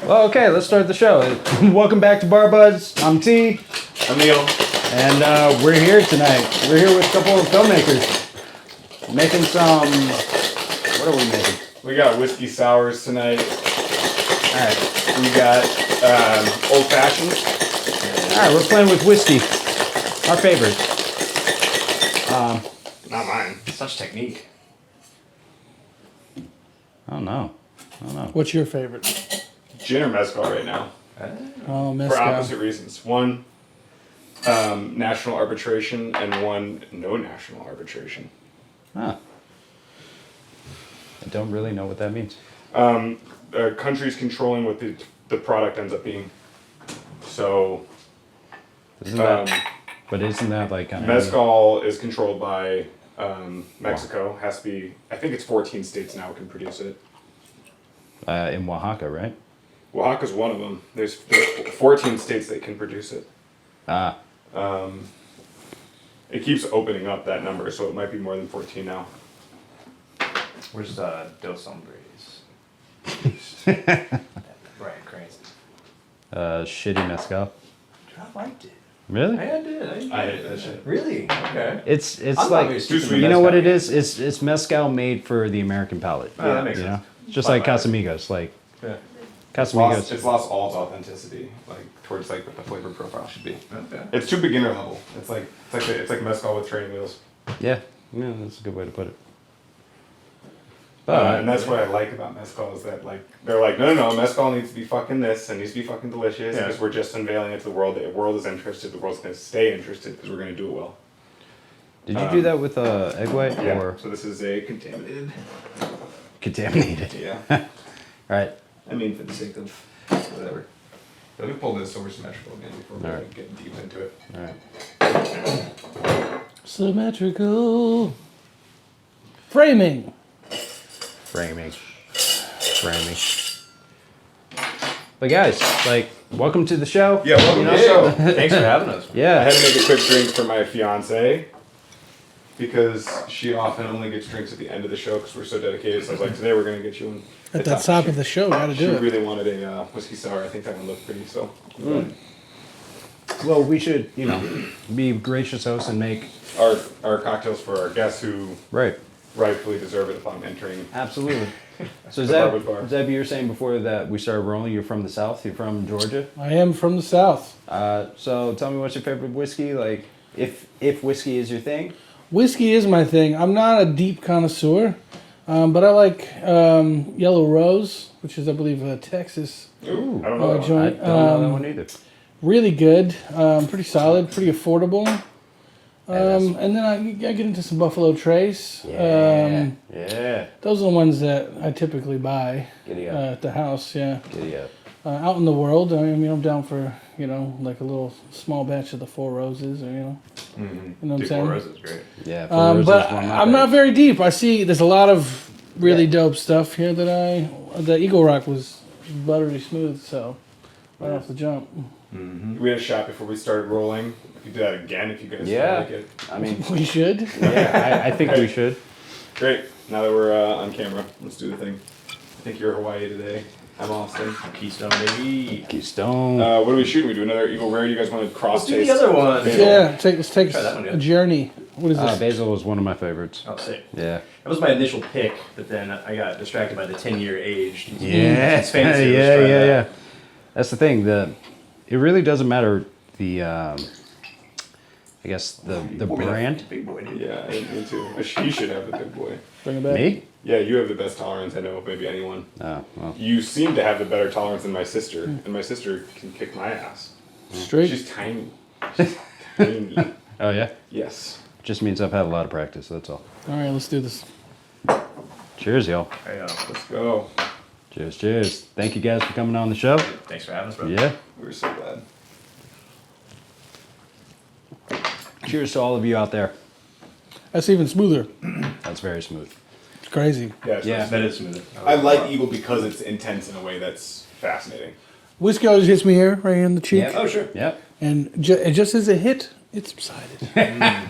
Well, okay, let's start the show. Welcome back to Bar Buzz. I'm T. I'm Neil. And we're here tonight. We're here with a couple of filmmakers. Making some... What are we making? We got whiskey sours tonight. Alright. We got old fashions. Alright, we're playing with whiskey. Our favorite. Not mine. Such technique. I don't know. What's your favorite? Gin or mezcal right now. Oh, For mezcal. opposite reasons. One, national arbitration, and one, no national arbitration. Huh. I don't really know what that means. Countries controlling what the product ends up being. So, Isn't that, but isn't that like kind of... mezcal is controlled by Mexico. Has to be, I think it's 14 states now can produce it. in Oaxaca, right? Oaxaca's one of them. There's 14 states that can produce it. Ah. It keeps opening up that number, so it might be more than 14 now. Where's Dos Hombres? Brian Cranston. Shitty mezcal. Dude, I liked it. Really? I did. I hate that shit. Really? Okay. It's I'm like... not very too sweet. You know what it is? It's mezcal made for the American palate. Oh, that makes you sense. know? Just like Casamigos. Like, Yeah. Casamigos. It's lost all its authenticity, like towards like what the flavor profile should be. Okay. It's too beginner level. It's like mezcal with training wheels. Yeah, that's a good way to put it. And that's what I like about mezcal is that like they're like no mezcal needs to be fucking this and needs to be fucking delicious Yeah. because we're just unveiling it to the world. The world is interested. The world's gonna stay interested because we're gonna do it well. Did you do that with egg white Yeah. or So this is a contaminated. contaminated? Yeah. Right. I mean, for the sake of whatever. Let me pull this over symmetrical again before we Alright. get deep into it. All right. Symmetrical. Framing. Framing. But guys, like, welcome to the show. Yeah, welcome to the show. Thanks for having us. I Yeah. had to make a quick drink for my fiance because she often only gets drinks at the end of the show because we're so dedicated. So I was like, today we're gonna get you one. At the top of the show, gotta She do it. really wanted a whiskey sour. I think that one looked pretty. So Well, we should, be gracious hosts and make... our cocktails for our guests who Right. rightfully deserve it upon entering. Absolutely. So The Barbers Bar. Zeb, you were saying before that we started rolling, you're from the South, you're from Georgia. I am from the South. So tell me what's your favorite whiskey, like, if whiskey is your thing. Whiskey is my thing. I'm not a deep connoisseur, but I like Yellow Rose, which is, I believe, a Texas Ooh, I don't know. I joint. don't know that one either. Really good, pretty solid, pretty affordable. that's- And then I get into some Buffalo Trace. Yeah. Those are the ones that I typically buy Giddy up. at the house. Yeah, Giddy up. out in the world. I mean, I'm down for like a little small batch of the Four Roses, or you know what I'm Dude, saying. Four Roses is great. Yeah. But I'm not very deep. I see there's a lot of really dope stuff here that the Eagle Rock was buttery smooth, so right off the jump. We had a shot before we started rolling. We do that again if you guys Yeah. like it. I mean, We should. yeah, I think we should. Great. Now that we're on camera, let's do the thing. I think you're Hawaii today. I'm Austin. Keystone, baby. Keystone. What are we shooting? We do another Eagle Rare. You guys want to cross Let's do taste? the other one. Basil? Yeah, let's take Try that one, a yeah. journey. What is this? Basil was one of my favorites. Oh, sick. Yeah. That was my initial pick, but then I got distracted by the 10-year age. Yeah. It's fancy. Yeah, Let's try that. yeah. That's the thing. It really doesn't matter the I guess the brand. Big boy, dude. Yeah, me too. He should have the big boy. Bring it back. Me? Yeah, you have the best tolerance I know of maybe anyone. Oh, well. You seem to have the better tolerance than my sister, and my sister can kick my ass. Straight. She's tiny. She's tiny. Oh yeah. Yes. Just means I've had a lot of practice. That's all. All right, let's do this. Cheers, y'all. Hey, Let's go. Cheers, cheers. Thank you guys for coming on the show. thanks for having us, bro. Yeah. We were so glad. Cheers to all of you out there. That's even smoother. That's very smooth. It's crazy. Yeah. Yeah. That is smooth. I like Eagle because it's intense in a way that's fascinating. Whiskey always hits me here, right here in the cheek. Yeah. Oh, sure. Yep. And it just as a hit It subsided. Can I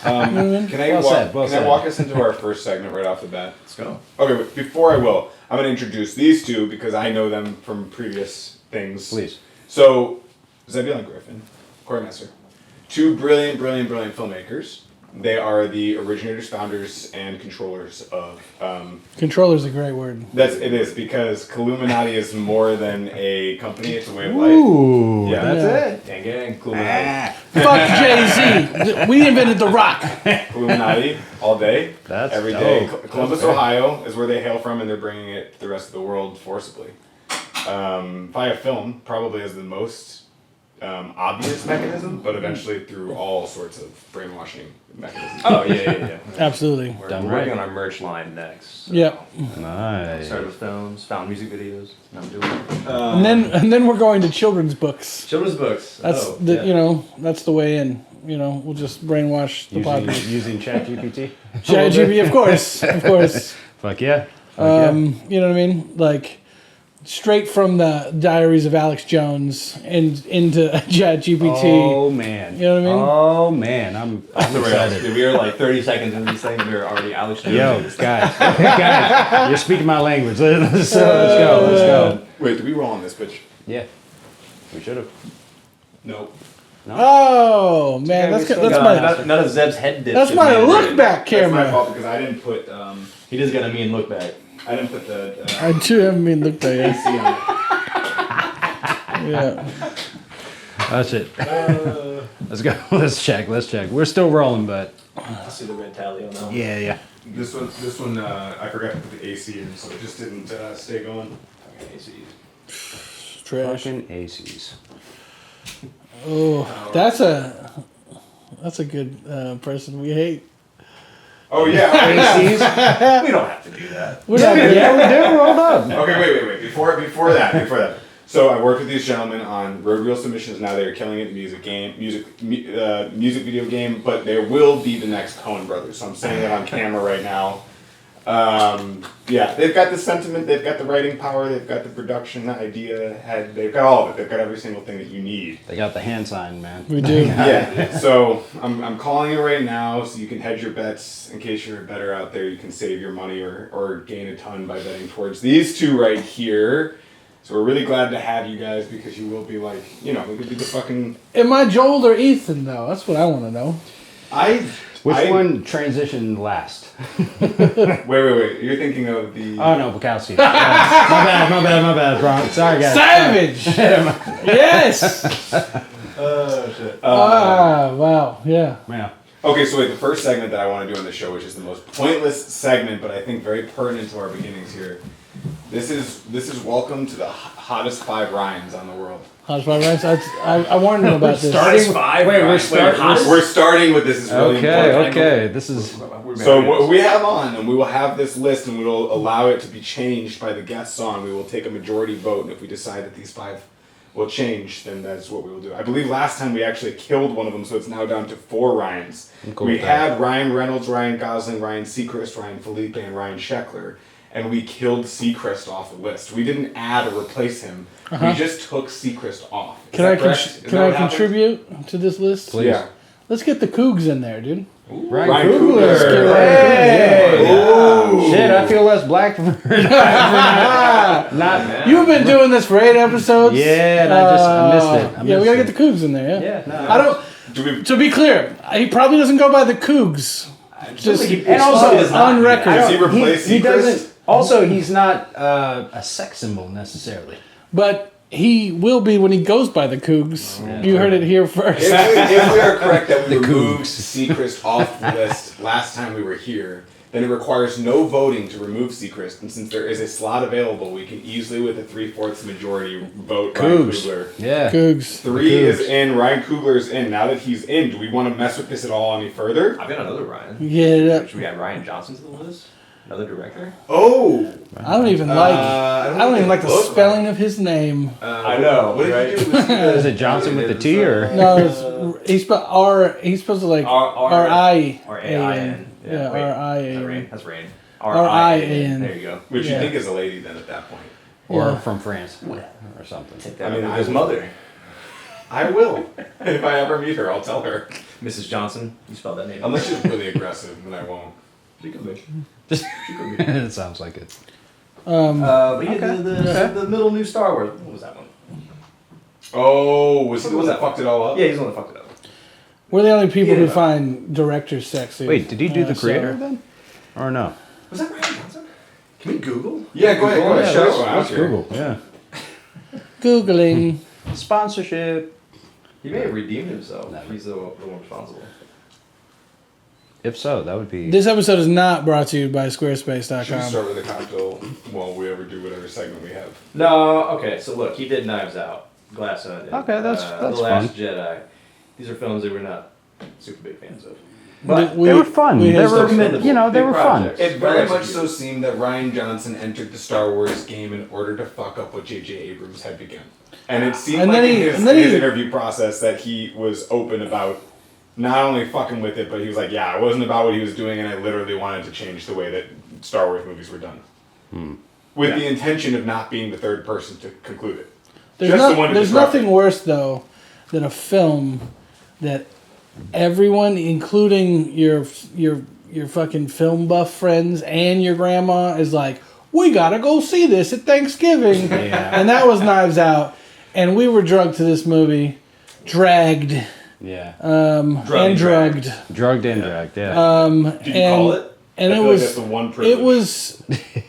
Well walk, said, well can I said. walk us into our first segment right off the bat? Let's go. Okay, but before I will, I'm going to introduce these two because I know them from previous things. Please. So, Zebulon Griffin, Cory Messer, two brilliant filmmakers. They are the originators, founders, and controllers of. Controller's a great word. It is because Colluminati is more than a company; it's a way of life. Ooh, Yeah. that's Yeah. it. Gang, gang, Colluminati. Fuck Jay-Z. We invented The Rock. Colluminati all day, That's every day. dope. Columbus, Okay. Ohio is where they hail from, and they're bringing it to the rest of the world forcibly. Via film, probably is the most obvious mechanism, but eventually through all sorts of brainwashing mechanisms. Oh, yeah. Absolutely. We're Done working right. on our merch line next. Yeah. Nice. Started with films, found music videos, and I'm doing And then we're going to children's books. children's books. That's that's the way in. We'll just brainwash the populace. Using ChatGPT. ChatGPT, of course. Fuck yeah. You know what I mean? Like straight from the Diaries of Alex Jones and into ChatGPT. Oh man. You know what I mean? Oh man, I'm the rails. excited. We were like 30 seconds into this thing, and we were already Alex Jones. Yo, guys, you're speaking my language. Let's go. Wait, do we roll on this bitch? Yeah, we should have. Nope. Oh man, that's we good. still That's got my None of Zeb's head dips. that's is my mandated. look back That's my camera. fault because I didn't put He just got a mean look back. I didn't put the I do haven't been looked at yet. AC on it. Yeah. That's it. Let's go. Let's check. We're still rolling, but I see the red tally on that one. yeah. This one, I forgot to put the AC in, so it just didn't stay going. Trash. Fucking ACs. Oh, that's a good person we hate. Oh yeah. ACs? We don't have to do that. We're not Yeah, we do. Rolled up. Okay, wait. Before that. So I worked with these gentlemen on road reel submissions. Now they are killing it in music video game. But there will be the next Coen Brothers. So I'm saying that on camera right now. Yeah, they've got the sentiment, they've got the writing power, they've got the production idea head, they've got all of it. They've got every single thing that you need. They got the hand sign, man. We do. Yeah. So I'm calling it right now, so you can hedge your bets in case you're a better out there. You can save your money or gain a ton by betting towards these two right here. So we're really glad to have you guys because you will be like, we could be the fucking. Am I Joel or Ethan though? That's what I want to know. Which one transitioned last? Wait. You're thinking of the. Oh no, Bukowski. My bad. Wrong. Sorry, guys. Savage. Yes. Oh shit. Wow. Yeah. Yeah. Okay, so wait, the first segment that I want to do on the show, which is the most pointless segment, but I think very pertinent to our beginnings here. This is welcome to the hottest 5 Ryans on the world. How's my rights? I wanted to know about this. Starting 5. Wait, We're We're starting with this. Is really important. Okay. This is. So what we have on, and we will have this list, and we will allow it to be changed by the guests on. We will take a majority vote, and if we decide that these 5 will change, then that's what we will do. I believe last time we actually killed one of them, so it's now down to 4 Ryans. Cool We with that. had Ryan Reynolds, Ryan Gosling, Ryan Seacrest, Ryan Felipe, and Ryan Sheckler, and we killed Seacrest off the list. We didn't add or replace him. We just took Seacrest off. Is Can I that correct? Is can that I what happened? contribute to this list? Please. Yeah. Let's get the Cougs in there, dude. Ryan Coogler. Let's get Ryan Hey. Coogler. Ooh. Shit, I feel less black for not. You've been doing this for 8 episodes. Yeah, and I missed it. Yeah, we gotta get the Cougs in there. Yeah. Yeah, no. I don't. Do we? To be clear, he probably doesn't go by the Cougs. Just And also, on record. Does he replace he Seacrest? doesn't. Also, he's not a sex symbol necessarily. But he will be when he goes by the Cougs. You heard it here first. If we are correct that we removed Seacrest off the list last time we were here, then it requires no voting to remove Seacrest. And since there is a slot available, we can easily, with a 3/4 majority, vote Ryan Cougs. Coogler. Yeah. Cougs. 3 is in. Ryan Coogler is in. Now that he's in, do we want to mess with this at all any further? I've got another Ryan. Get it up. Should we add Ryan Johnson to the list? Another director? Oh! I don't even like. I don't even like the spelling of his name. I know, What did right? you do with Is it Johnson with the T or? No, he's spelled R. He's supposed to like R-I-A-N. R-A-I-N. Yeah, wait, R-I-A-N. That's Rain. R-I-A-N. There you go. Which you Yeah. think is a lady then at that point. Or Yeah. from France or something. I mean, his mother. I will. If I ever meet her, I'll tell her. Mrs. Johnson. You spelled that name. Unless she's really aggressive, then I won't. She could be. It sounds like it. But yeah, the middle new Star Wars. What was that one? Oh, was he the one that fucked it all up? Yeah, he's the one that fucked it up. We're the only people who Yeah. find directors sexy. Wait, did he do the So- creator then? Or no? Was that Ryan Johnson? Can we Google? Yeah, go ahead. Go ahead. Yeah, Shout let's, out let's here. Google. Yeah. Googling. Sponsorship. He may have redeemed himself. He's the one responsible. If so, that would be. This episode is not brought to you by Should we Squarespace.com. start with a cocktail while we ever do whatever segment we have? No, okay, so look, he did Knives Out, Glass Onion. Okay, that's The Last fun. Jedi. These are films that we're not super big fans of. But They were fun. we They had were, some you know, they big were fun. projects. It very Well much so executed. seemed that Ryan Johnson entered the Star Wars game in order to fuck up what J.J. Abrams had begun. And it seemed And like then in he- his, and then in his he- interview process that he was open about not only fucking with it, but he was like, yeah, it wasn't about what he was doing, and I literally wanted to change the way that Star Wars movies were done. With the intention of not being the third person to conclude it. There's nothing worse though than a film that everyone, including your fucking film buff friends and your grandma, is like, we gotta go see this at Thanksgiving. Yeah. And that was Knives Out, and we were drugged to this movie, dragged, Yeah. and drugged. Drugged and dragged. Yeah. Did you call it? And I it feel like was that's the one privilege.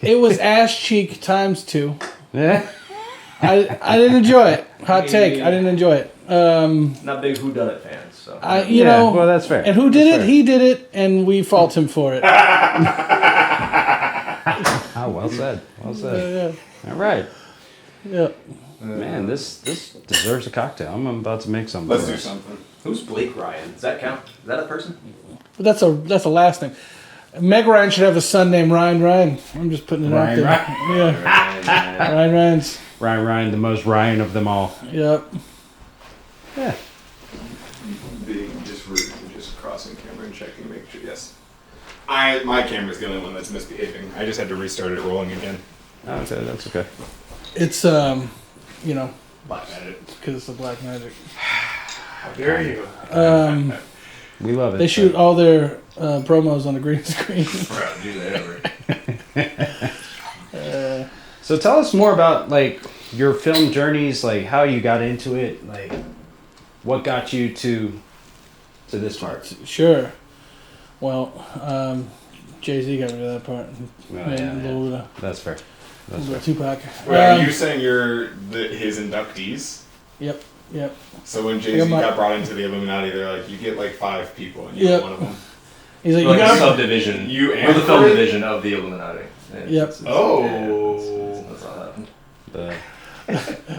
it was ass cheek times 2. yeah. I didn't enjoy it. Hot take. I didn't enjoy it. Not big whodunit fans, so. You know. Well, that's fair. And who did That's it? fair. He did it, and we fault him for it. Oh, well said. Well said. All right. Yeah. Man, this deserves a cocktail. I'm about to make some. Let's for do us. something. Who's Blake Ryan? Does that count? Is that a person? But that's a last name. Meg Ryan should have a son named Ryan Ryan. I'm just putting it Ryan out there. Yeah. Ryan Ryan's. Ryan, the most Ryan of them all. Yep. Yeah. Being just rude and just crossing camera and checking to make sure. Yes. My camera's the only one that's misbehaving. I just had to restart it rolling again. Okay, that's okay. It's you know, Black magic. because it's a black magic. How dare you? We love it. They shoot all their promos on the green screen. Proud to do that ever. So tell us more about like your film journeys, like how you got into it, like what got you to this part. Sure. Well, Jay-Z got me to that part. yeah, A little bit of, That's fair. That's little fair. Tupac. Wait, are you saying you're his inductees? Yep. So when Jay-Z Yeah, my- got brought into the Illuminati, they're like, you get like 5 people, and you're Yep. one of them. He's like, We're you like a got subdivision. You We're the film and- division of the Illuminati. Yep. It's- Oh. That's how that happened.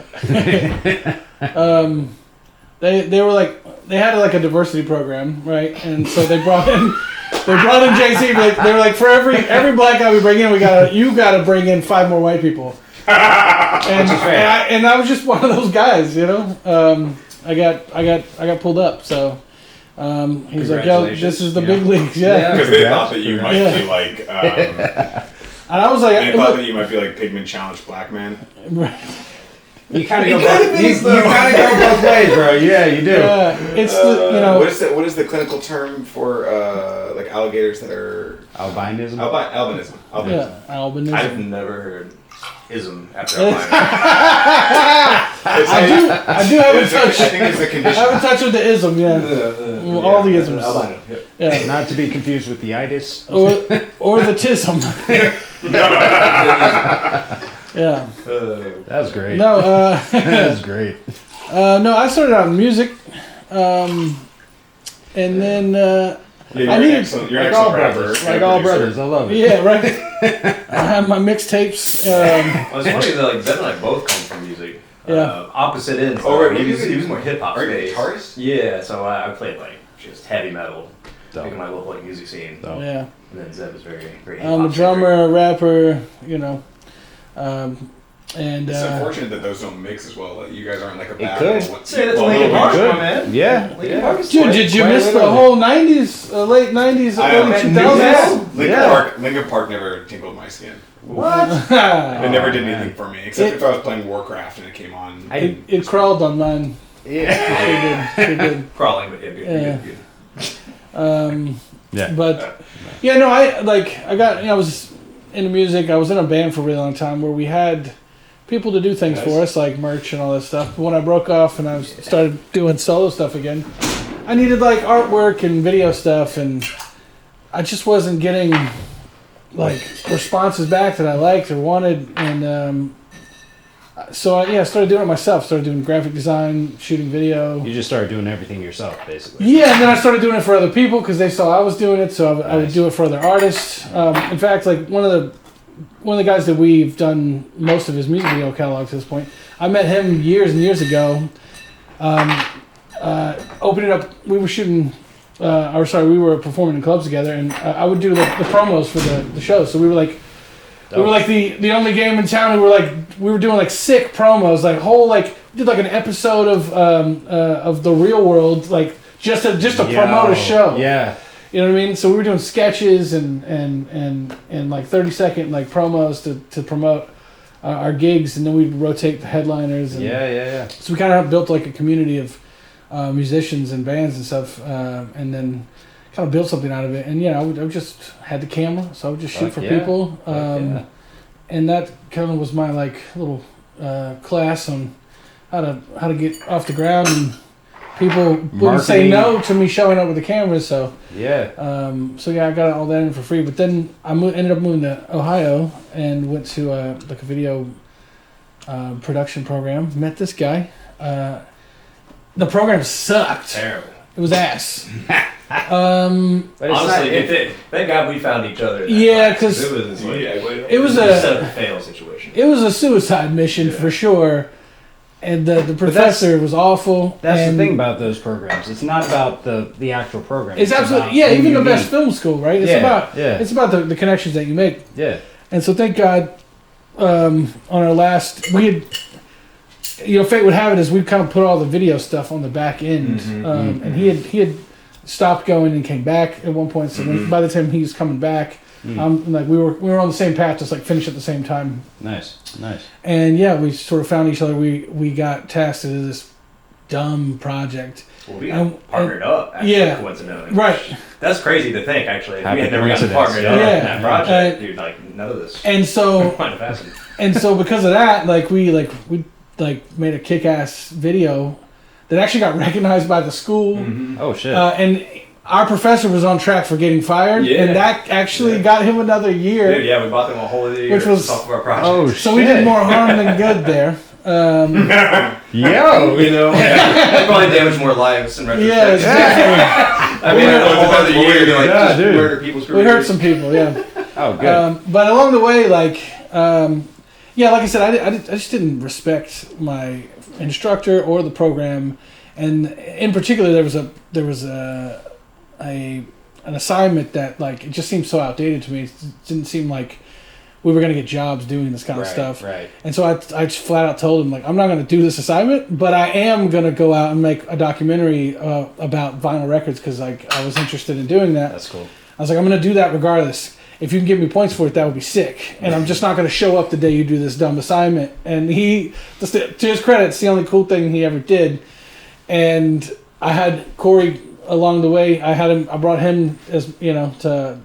They were like, they had like a diversity program, right? And so they brought in Jay-Z. They were like, for every black guy we bring in, you gotta bring in 5 more white people. And I was just one of those guys, you know. I got pulled up, so he's like, yo, this is the big leagues, yeah. Because they thought that you might Yeah. be like, And I was like, they thought that you might be like Pigment Challenge Black Man. You kind of It go kinda both. You is, though. kind of go both ways, bro. Yeah, you do. it's the, you know, What is the clinical term for like alligators that are Albinism. albinism? Albinism. yeah, albinism. I've never heard ism after albino. I do have a I touch. think it's a I condition. have a touch with the ism, yeah. All the isms. Albino. Yep. Yeah. Not to be confused with the itis. Or the tism. Yeah. That was great. No, That was great. no, I started out in music. And then, Yeah, you're I an needed- excellent, you're an Like all excellent rapper. brothers. and Like all producer. brothers. I love it. yeah, right. I had my mixtapes. Well, it's funny that like Zeb and I both come from music. Yeah. Opposite ends. Oh, right, He but was, you- he was more hip hop Are you a space. guitarist? Yeah, so I played like just heavy metal. Dope. Like in my local like music scene. Dope. Yeah. And then Zeb was very hip I'm a hop. drummer, a rapper, you know. And It's unfortunate that those don't mix as well. Like, you guys aren't like a band. could. Say that's Well, Linkin no, Park, we could. my man. Yeah. Linkin Park is dude, slick. did you Quite miss the literally. whole 90s, late 90s, I early know. 2000s? Linkin Park never tinkled my skin. What? It never did man. anything for me, except if I was playing Warcraft and it came on. It crawled on mine. Yeah. She did. Crawling, but yeah, good. Yeah. But yeah, no, I was into music. I was in a band for a really long time where we had people to do things for us, like merch and all that stuff. But when I broke off and I started doing solo stuff again, I needed like artwork and video stuff, and I just wasn't getting like responses back that I liked or wanted, and so I started doing it myself. Started doing graphic design, shooting video. You just started doing everything yourself, basically. Yeah, and then I started doing it for other people because they saw I was doing it, so I would do it for other artists. In fact, like one of the guys that we've done most of his music video catalog to this point, I met him years and years ago. Opening up, we were shooting, we were performing in clubs together, and I would do the promos for the show. So we were like, the only game in town. We were doing like sick promos, like we did like an episode of the Real World, like just to promote a show. Yeah. You know what I mean? So we were doing sketches and like 30-second like promos to promote our gigs, and then we'd rotate the headliners. And Yeah. So we kind of built like a community of musicians and bands and stuff, and then kind of built something out of it. And I would just had the camera, so I would just shoot for people. And that kind of was my like little class on how to get off the ground, and people wouldn't say no to me showing up with the cameras. So I got all that in for free. But then I ended up moving to Ohio and went to like a video production program. Met this guy. The program sucked. Terrible. It was ass. Honestly, thank God we found each other. Yeah, because it was a set up to fail situation. It was a suicide mission for sure, and the professor was awful. That's the thing about those programs. It's not about the actual program. It's absolutely even the best film school, right? It's about the connections that you make. Yeah. And so thank God, on our last we had. Fate would have it is we kind of put all the video stuff on the back end, and he had stopped going and came back at one point. So by the time he was coming back, like we were on the same path, just like finish at the same time. Nice. And we sort of found each other. We got tasked to do this dumb project. Well, we partnered up. Actually, coincidentally. Right. That's crazy to think. Actually, Happy we had never gotten partnered up in that project, dude. Like none of this. And so, fascinating. And so because of that, we made a kick-ass video that actually got recognized by the school. Mm-hmm. Oh shit! And our professor was on track for getting fired, and that actually got him another year. Dude, we bought them a whole other year, which was off of our project. Oh, so we did more harm than good there. That probably damaged more lives in retrospect. Yeah, exactly. I mean, a whole other year to dude. murder people's careers. We hurt some people, yeah. Oh, good. But along the way, like I said, I just didn't respect my instructor or the program, and in particular, there was an assignment that it just seemed so outdated to me. It didn't seem like we were going to get jobs doing this kind of stuff. Right. And so I just flat out told him, I'm not going to do this assignment, but I am going to go out and make a documentary about vinyl records because I was interested in doing that. That's cool. I was like, I'm going to do that regardless. If you can give me points for it, that would be sick. And I'm just not going to show up the day you do this dumb assignment. And he, to his credit, it's the only cool thing he ever did. And I had Cory along the way. I brought him as to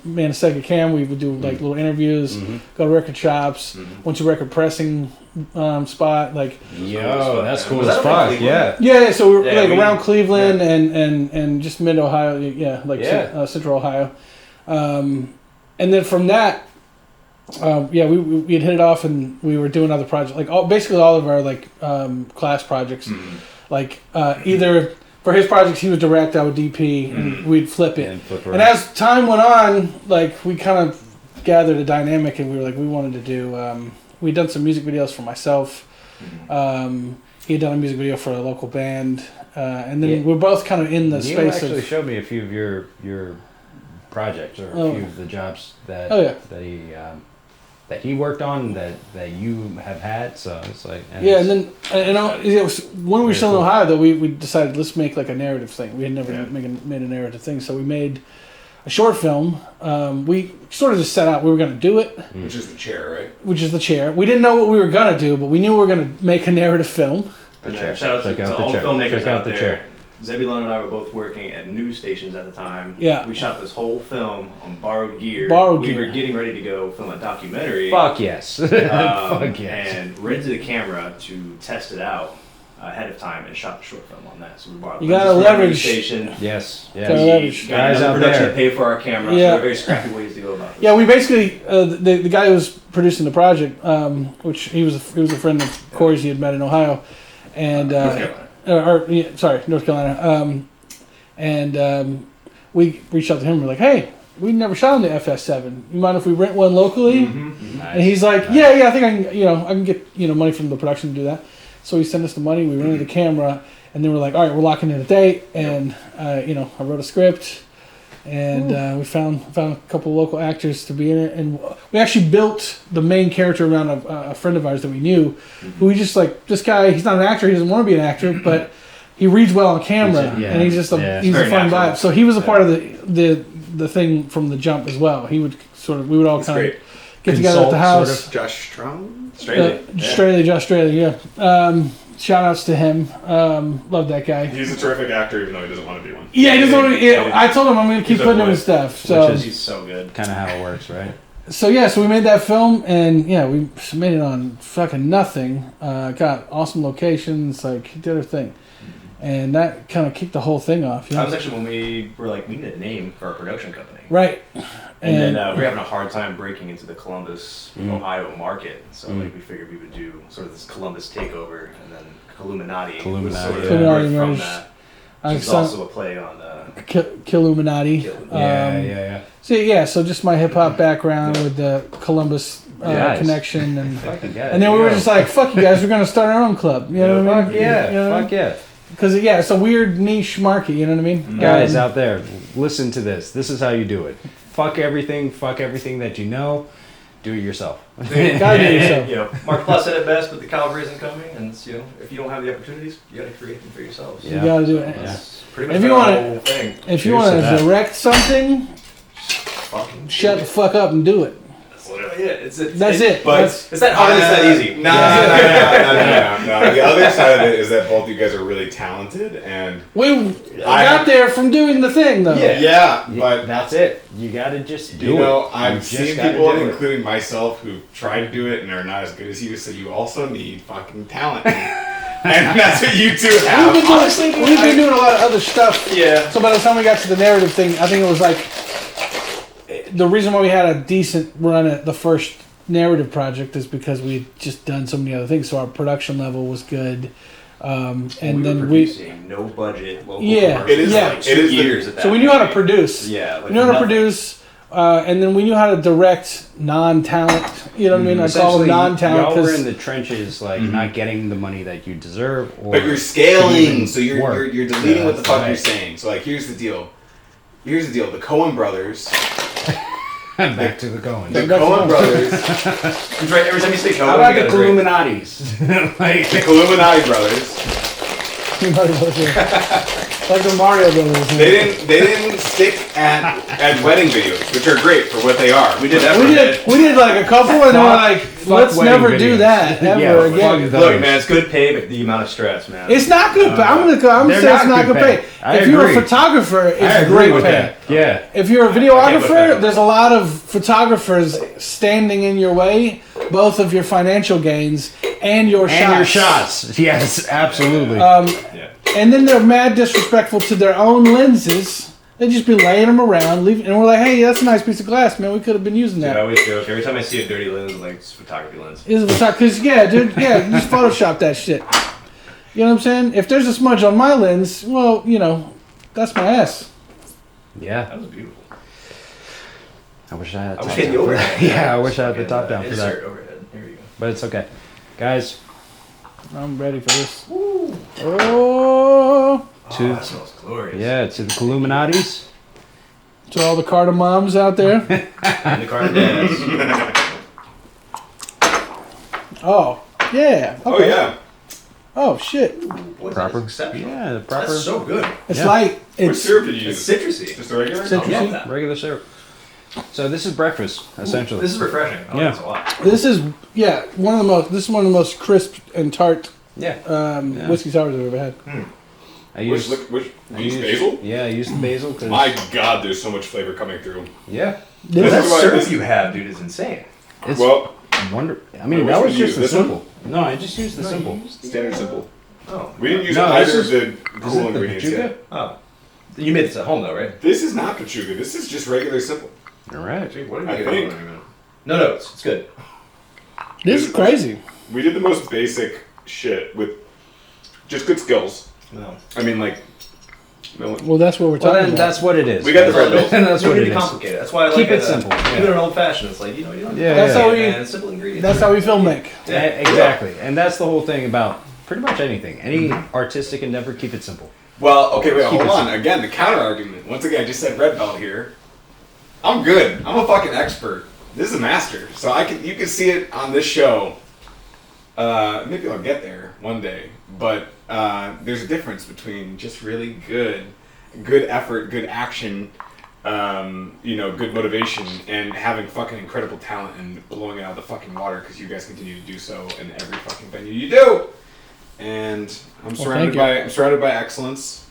man a second cam. We would do little interviews, go to record shops, went to record pressing spot. That's cool as fuck. Yeah. So we're around Cleveland and just mid Ohio. Central Ohio. And then from that, we had hit it off, and we were doing other projects, basically all of our class projects, either for his projects he would direct, I would DP, and we'd flip it. And as time went on, we kind of gathered a dynamic, and we were we wanted to do. We'd done some music videos for myself. He had done a music video for a local band, and then we're both kind of in the Neil space. Actually, showed me a few of your projects or a few of the jobs that he worked on that you have had. So it's and then it was when we were still in Ohio though we decided let's make a narrative thing. We had never made a narrative thing, so we made a short film. We sort of just set out we were going to do it, which is the chair, right? Which is the chair. We didn't know what we were going to do, but we knew we were going to make a narrative film. And chair. then shout out Check to out all the the chair. filmmakers Check out out the there. chair. Zebulon and I were both working at news stations at the time. Yeah. We shot this whole film on borrowed gear. Borrowed we gear. were getting ready to go film a documentary. Fuck yes. Fuck yes. And rented a camera to test it out ahead of time and shot the short film on that. So we bought You gotta lenses from a news leverage. Station. Yes. Gotta Yes. leverage. Got Guys another out production there. to pay for our camera. Yeah. So there are very scrappy ways to go about this. Yeah, we basically the guy who was producing the project, which he was a friend of Cory's he had met in Ohio, and North Carolina. We reached out to him. We're like, hey, we never shot on the FS7. You mind if we rent one locally? Nice. And he's like, yeah, I think I can get money from the production to do that. So he sent us the money. We rented the camera, and then we're like, all right, we're locking in a date. And I wrote a script, and we found a couple of local actors to be in it, and we actually built the main character around a friend of ours that we knew, who we just like. This guy, he's not an actor. He doesn't want to be an actor, but he reads well on camera, and he's just he's a Very fun natural. vibe. So he was a part of the thing from the jump as well. We would all It's kind of great. get together at the house. Consult, Josh Strong? Australia, yeah. Shout outs to him. Love that guy. He's a terrific actor, even though he doesn't want to be one. Yeah, he doesn't want to. I told him I'm going to keep He's putting him in overweight. stuff. So, He's so good. kind of how it works, right? so we made that film, and yeah, we made it on fucking nothing. Got awesome locations, like did our thing, and that kind of kicked the whole thing off. You know? That was actually when we were like, we need a name for our production company. Right. And then we were having a hard time breaking into the Columbus, Ohio market. So like we figured we would do sort of this Columbus takeover, and then Colluminati was sort of yeah. birthed Colluminati from merged. that. I Which is saw- also a play on Colluminati. Yeah. So just my hip hop background with the Columbus Yes. connection, and Fucking and then we were just like, fuck you guys, we're gonna start our own club. You know what I mean? fuck yeah, You know? fuck yeah. Because it's a weird niche market. You know what I mean? Guys out there, listen to this. This is how you do it. Fuck everything that you know. Do it yourself. Gotta do it yourself. You know, Mark Plus said it best, but the cavalry isn't coming, and it's, if you don't have the opportunities, you got to create them for yourselves. You gotta do it. That's pretty much If you the wanna- whole thing. If you Cheers want to to that. direct something, Fucking shut the fuck up and do it. That's literally it. That's it. But It's that hard. It's that easy. No. The other side of it is that both you guys are really talented, and We got there from doing the thing, though. yeah, but that's it. You gotta just do it. I've just seen gotta people, do it. including myself, who've tried to do it and are not as good as you. So you also need fucking talent, and that's what you two have. We've been doing a lot of other stuff. Yeah. So by the time we got to the narrative thing, I think it was like the reason why we had a decent run at the first narrative project is because we'd just done so many other things. So our production level was good, and then producing no budget local Yeah, commercials it is for yeah. like It 2 is the- years at that so we knew how to point. produce. Yeah, like We knew how to nothing. produce, and then we knew how to direct non-talent. You know what I mean? I call them Essentially, non-talent y'all were 'cause- in the trenches, like not getting the money that you deserve. Or But you're scaling, even so you're work. deleting Yeah, what the fuck right. you're saying. So like, here's the deal. The Coen brothers. Back to the going. The That's Coen fine. brothers. That's right. Every time you say How Cohen, about you the gotta break- Colluminatis? like, The Colluminati brothers. like the Mario Brothers. They didn't stick at wedding videos, which are great for what they are. We did that. We did like a couple, and then we're like, let's wedding never do videos. that ever Yeah, again. fuck Look, man, it's good pay, but the amount of stress, man. It's not good pay. I'm gonna They're say it's not not good good pay. pay. I If you're a agree. photographer, I it's agree great with pay. that. Yeah. If you're a Okay, videographer, but- there's a lot of photographers standing in your way, both of your financial gains and your shots. And your shots. Yes, absolutely. yeah. And then they're mad disrespectful to their own lenses. They just be laying them around, leaving, and we're like, "Hey, that's a nice piece of glass, man. We could have been using Dude, I that." always joke. Every time I see a dirty lens, I'm like, it's a photography lens. Because dude, just Photoshop that shit. You know what I'm saying? If there's a smudge on my lens, well, that's my ass. yeah. That was beautiful. I wish I had I top wish I had the down for overhead. that. Yeah, I wish I had the Fucking, top down for that. insert overhead. Here you go. But it's okay. Guys, I'm ready for this. Oh, to That smells glorious. yeah, to the Colluminatis. to all the cardamoms out there. And the card dance. Oh, yeah. Oh Okay. yeah. Oh shit. Boy, Proper. that's exceptional. Yeah, the proper That's so good. It's Yeah. like What it's syrup did you It's use? citrusy. Just the regular? Citrus- I love that. regular syrup. So this is breakfast, essentially. This is refreshing. I like Yeah. this a lot. this is one of the most crisp and tart Yeah. whiskey sours I've ever had. I used Which basil? Yeah, I used the basil. Cause, My God, there's so much flavor coming through. yeah. This That is why syrup this- you have, dude, is insane. It's Well, wonder. I mean, Which that one was you just use? the This one? simple. No, I just used the simple. standard simple. Oh. We didn't use No, either this of the Is cool it the ingredients pachuga? yet. Oh. You made this at home, though, right? This is not pachuga. This is just regular simple. All right. What I think. No, it's good. is crazy. We did the most basic shit with just good skills. No. I mean, like, no, Well, that's what we're Well, talking then about. that's what it is. We got the red bills. That's You what don't it need to is. complicate it. That's why I Keep like it simple, yeah. Even an old fashioned, it's like, you don't Yeah, That's how we- and simple ingredients. That's how we film make. Yeah, exactly. And that's the whole thing about pretty much anything. Any artistic endeavor, keep it simple. Well, okay, wait, Keep hold it on. simple. Again, the counter argument. Once again, I just said red belt here. I'm good. I'm a fucking expert. This is a master. So you can see it on this show. Maybe I'll get there one day. But there's a difference between just really good effort, good action, good motivation, and having fucking incredible talent and blowing it out of the fucking water because you guys continue to do so in every fucking venue you do. And I'm surrounded by excellence,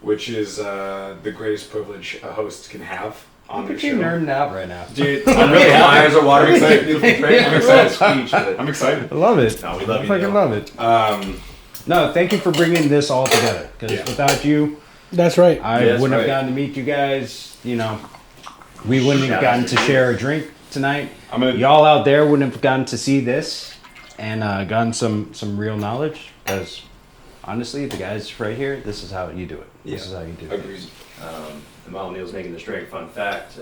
which is the greatest privilege a host can have on Look their at show. you nerding out right now. Dude, I'm really My happy. eyes are watering. I'm excited. Beautiful trade. I'm excited speech. But I'm excited. I love it. No, we love I you, fucking Neil. love it. No, thank you for bringing this all together. Because Yeah. without you, That's right. I Yeah, that's wouldn't right. have gotten to meet you guys. We wouldn't have Shout gotten out to to share a drink tonight. I'm gonna. Y'all out there wouldn't have gotten to see this and gotten some real knowledge. Because honestly, the guys right here, this is how you do it. This is how you do it. Agreed. And while Neil's making this drink, fun fact,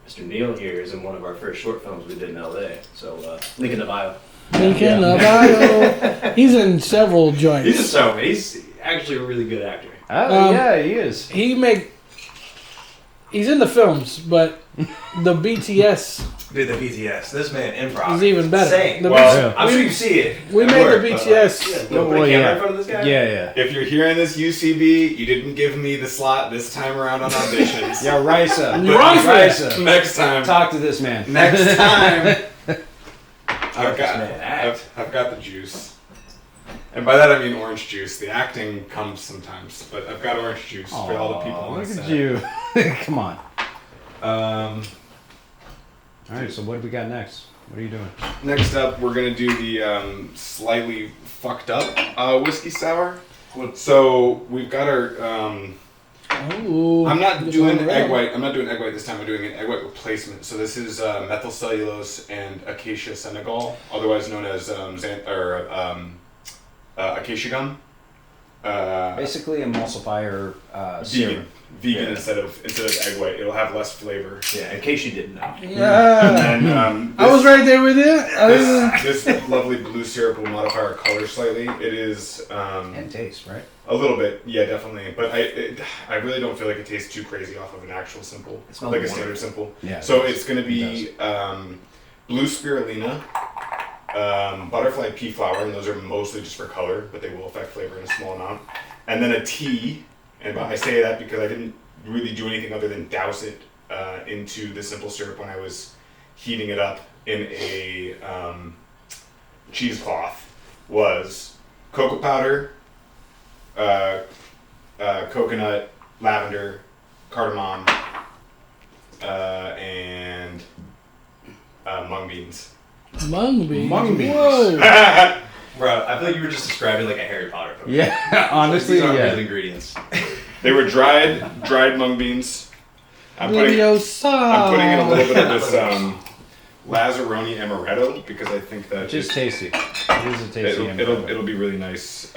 Mr. Neil here is in one of our first short films we did in LA. So, link in the bio. Link in the bio. He's in several joints. He's actually a really good actor. Yeah, he is. He's in the films, but the BTS Dude, the BTS. This man improv. is even better. Insane. The Well, I'm sure you see it. we at made work, the but, BTS. Like, put a camera in front of this guy? Yeah. If you're hearing this UCB, you didn't give me the slot this time around on auditions. Yeah, Risa. Risa. Next time. Talk to this man. Next time. I've man act. I've got the juice. And by that I mean orange juice. The acting comes sometimes, but I've got orange juice for all the people on Look set. at you. Come on. Um, All right, so what do we got next? What are you doing? next up, we're gonna do the slightly fucked up whiskey sour. So we've got our. Ooh, I'm not it's doing on the egg rail. white. I'm not doing egg white this time. I'm doing an egg white replacement. So this is methyl cellulose and acacia senegal, otherwise known as acacia gum. Basically, emulsifier serum. Vegan Yeah. instead of egg white. It'll have less flavor. Yeah, in case you didn't know. Yeah. And I was right there with you. this lovely blue syrup will modify our color slightly. It is And taste, right? a little bit, yeah, definitely. But I really don't feel like it tastes too crazy off of an actual simple, It smells like a wonderful. standard simple. Yeah. So it's going to It be blue spirulina, butterfly pea flower, and those are mostly just for color, but they will affect flavor in a small amount. And then a tea, and I say that because I didn't really do anything other than douse it into the simple syrup when I was heating it up in a cheesecloth. Was cocoa powder, coconut, lavender, cardamom, and mung beans. Mung beans. Mung beans. Whoa. Bro, I feel like you were just describing like a Harry Potter book. Yeah, honestly, These aren't yeah. real ingredients. They were dried mung beans. I'm putting in a little bit of this Lazzaroni amaretto because I think that Which is tasty. It is a tasty it'll be really nice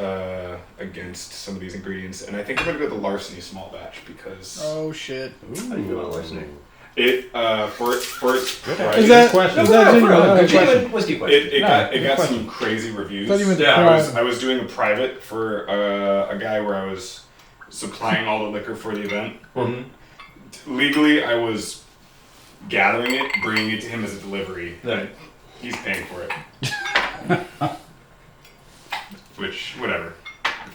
against some of these ingredients, and I think I'm gonna go with the larceny small batch because Oh shit. How do you feel about listening? it for its price. Is that, question. is that genuine? Good Okay. question. Whiskey question. It No, got good question. some crazy reviews. Thought you meant the Yeah, crowd. I was doing a private for a guy where I was supplying all the liquor for the event. Mhm. Legally, I was gathering it, bringing it to him as a delivery. Right. He's paying for it. Which, whatever.